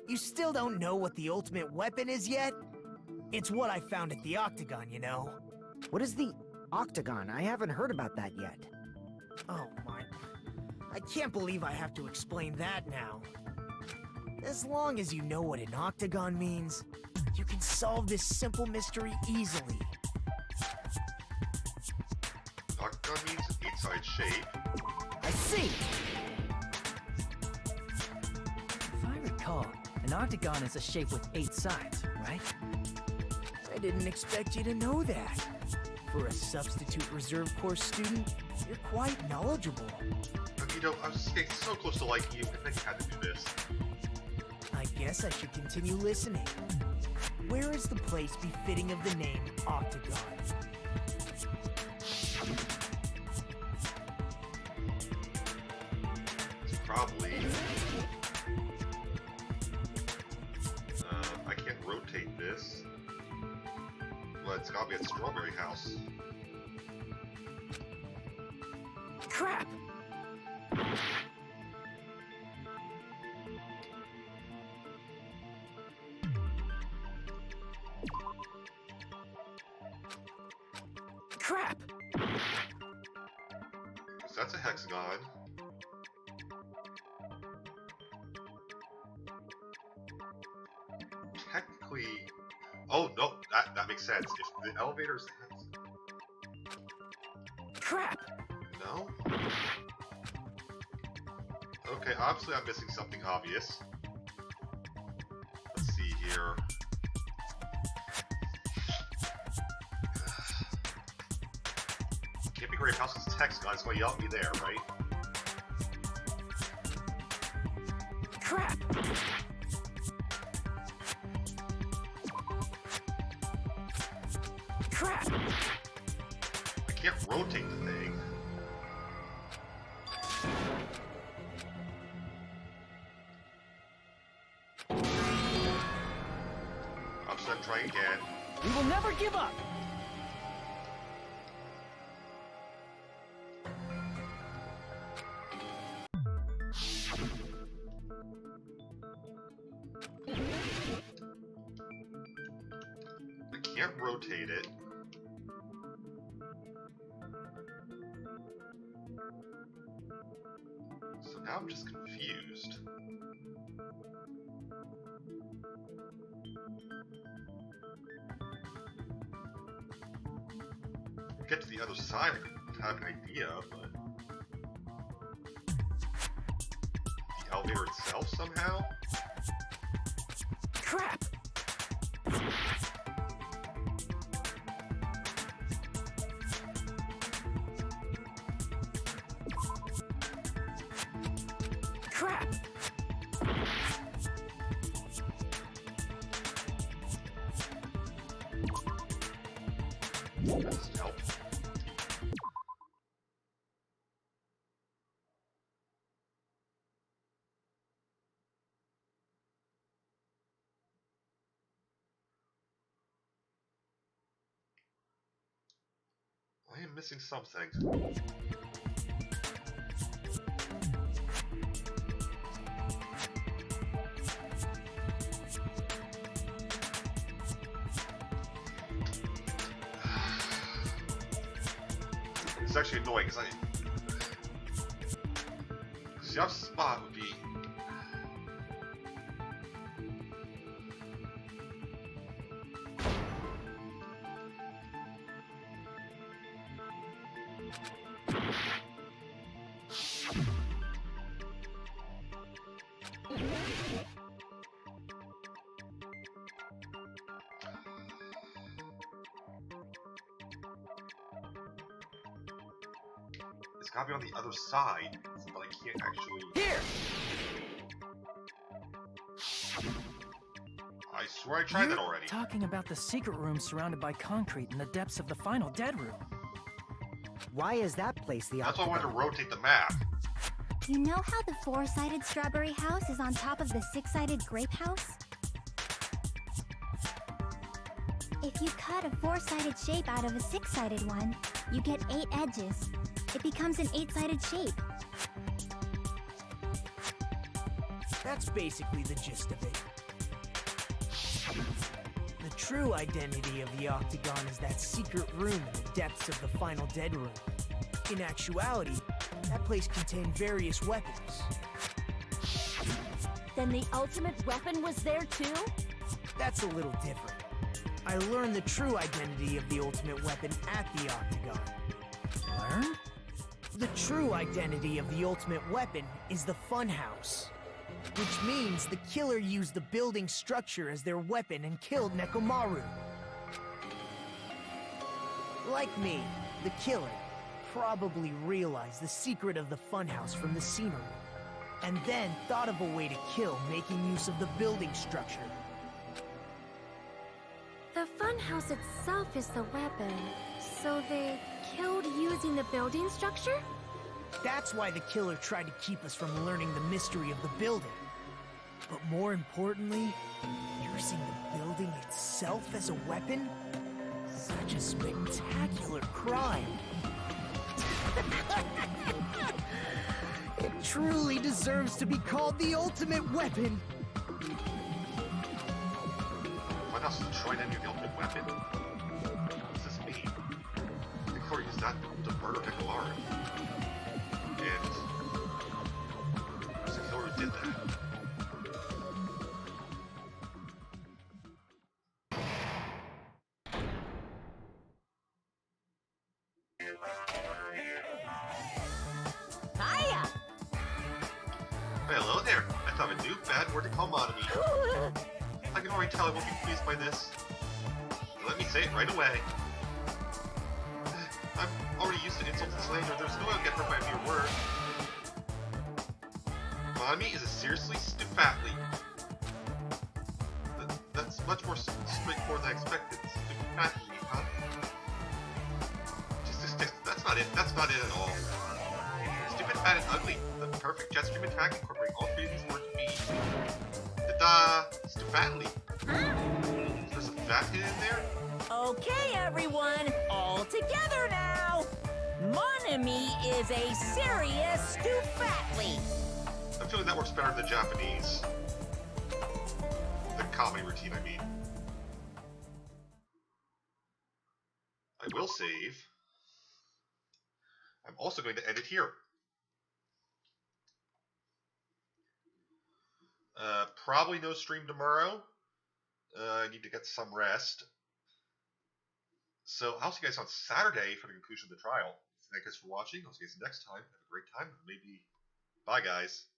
You still don't know what the ultimate weapon is yet? It's what I found at the Octagon, you know. What is the Octagon? I haven't heard about that yet. Oh my... I can't believe I have to explain that now. As long as you know what an octagon means, you can solve this simple mystery easily. Octagon means an 8-side shape. I see! If I recall, an octagon is a shape with 8 sides, right? I didn't expect you to know that. For a substitute reserve course student, you're quite knowledgeable. You know, I was just getting so close to liking you, and then you had to do this. I guess I should continue listening. Where is the place befitting of the name Octagon? It's probably... I can't rotate this. Well, it's gotta be at Strawberry House. Crap! Crap! So that's a hexagon. Technically... Oh, no, that makes sense. If the elevator's the hexagon... Crap! No? Okay, obviously I'm missing something obvious. Let's see here. Can't be Great House because it's hexagon's going to yell at me there, right? Crap! Crap! I can't rotate the thing. I'm just gonna try again. We will never give up! I can't rotate it. So now I'm just confused. Get to the other side, I could have an idea, but... The elevator itself, somehow? Crap! Crap! Doesn't help. I am missing something. It's actually annoying because the other spot would be... It's gotta be on the other side, but I can't actually... Here! I swear I tried that already. Talking about the secret room surrounded by concrete in the depths of the final dead room. Why is that place the That's why I wanted to Octagon? rotate the map. You know how the four-sided strawberry house is on top of the six-sided grape house? If you cut a four-sided shape out of a six-sided one, you get 8 edges. It becomes an 8-sided shape. That's basically the gist of it. The true identity of the Octagon is that secret room in the depths of the final dead room. In actuality, that place contained various weapons. Then the ultimate weapon was there too? That's a little different. I learned the true identity of the ultimate weapon at the Octagon. Learn? The true identity of the ultimate weapon is the Funhouse. Which means the killer used the building structure as their weapon and killed Nekomaru. Like me, the killer, probably realized the secret of the funhouse from the scenery, and then thought of a way to kill making use of the building structure. The funhouse itself is the weapon, so they killed using the building structure? That's why the killer tried to keep us from learning the mystery of the building. But more importantly, using the building itself as a weapon? Such a spectacular crime. It truly deserves to be called the ultimate weapon. What else is destroyed any of the ultimate weapon? What does this mean? The killer used that to murder Nekomaru. And who's the killer who did that? Hiya! Hello there. I thought a new bad word to call Monami. I can already tell I won't be pleased by this. Let me say it right away. I'm already used to insults and slander. There's no way I'll get hurt by a mere word. Monami is a seriously stufatly. That's much more straightforward than I expected. Stufatly, huh? That's not it. That's not it at all. Stupid, fat, and ugly. The perfect jet stream attack incorporating all three of these words means. Ta-da! Stufatly. There's a fat hit in there? Okay, everyone, all together now. Monami is a serious stufatly. I'm feeling that works better than the Japanese. The comedy routine, I mean. I will save. I'm also going to end it here. Probably no stream tomorrow. I need to get some rest. So I'll see you guys on Saturday for the conclusion of the trial. Thank you guys for watching. I'll see you guys next time. Have a great time. Maybe. Bye, guys.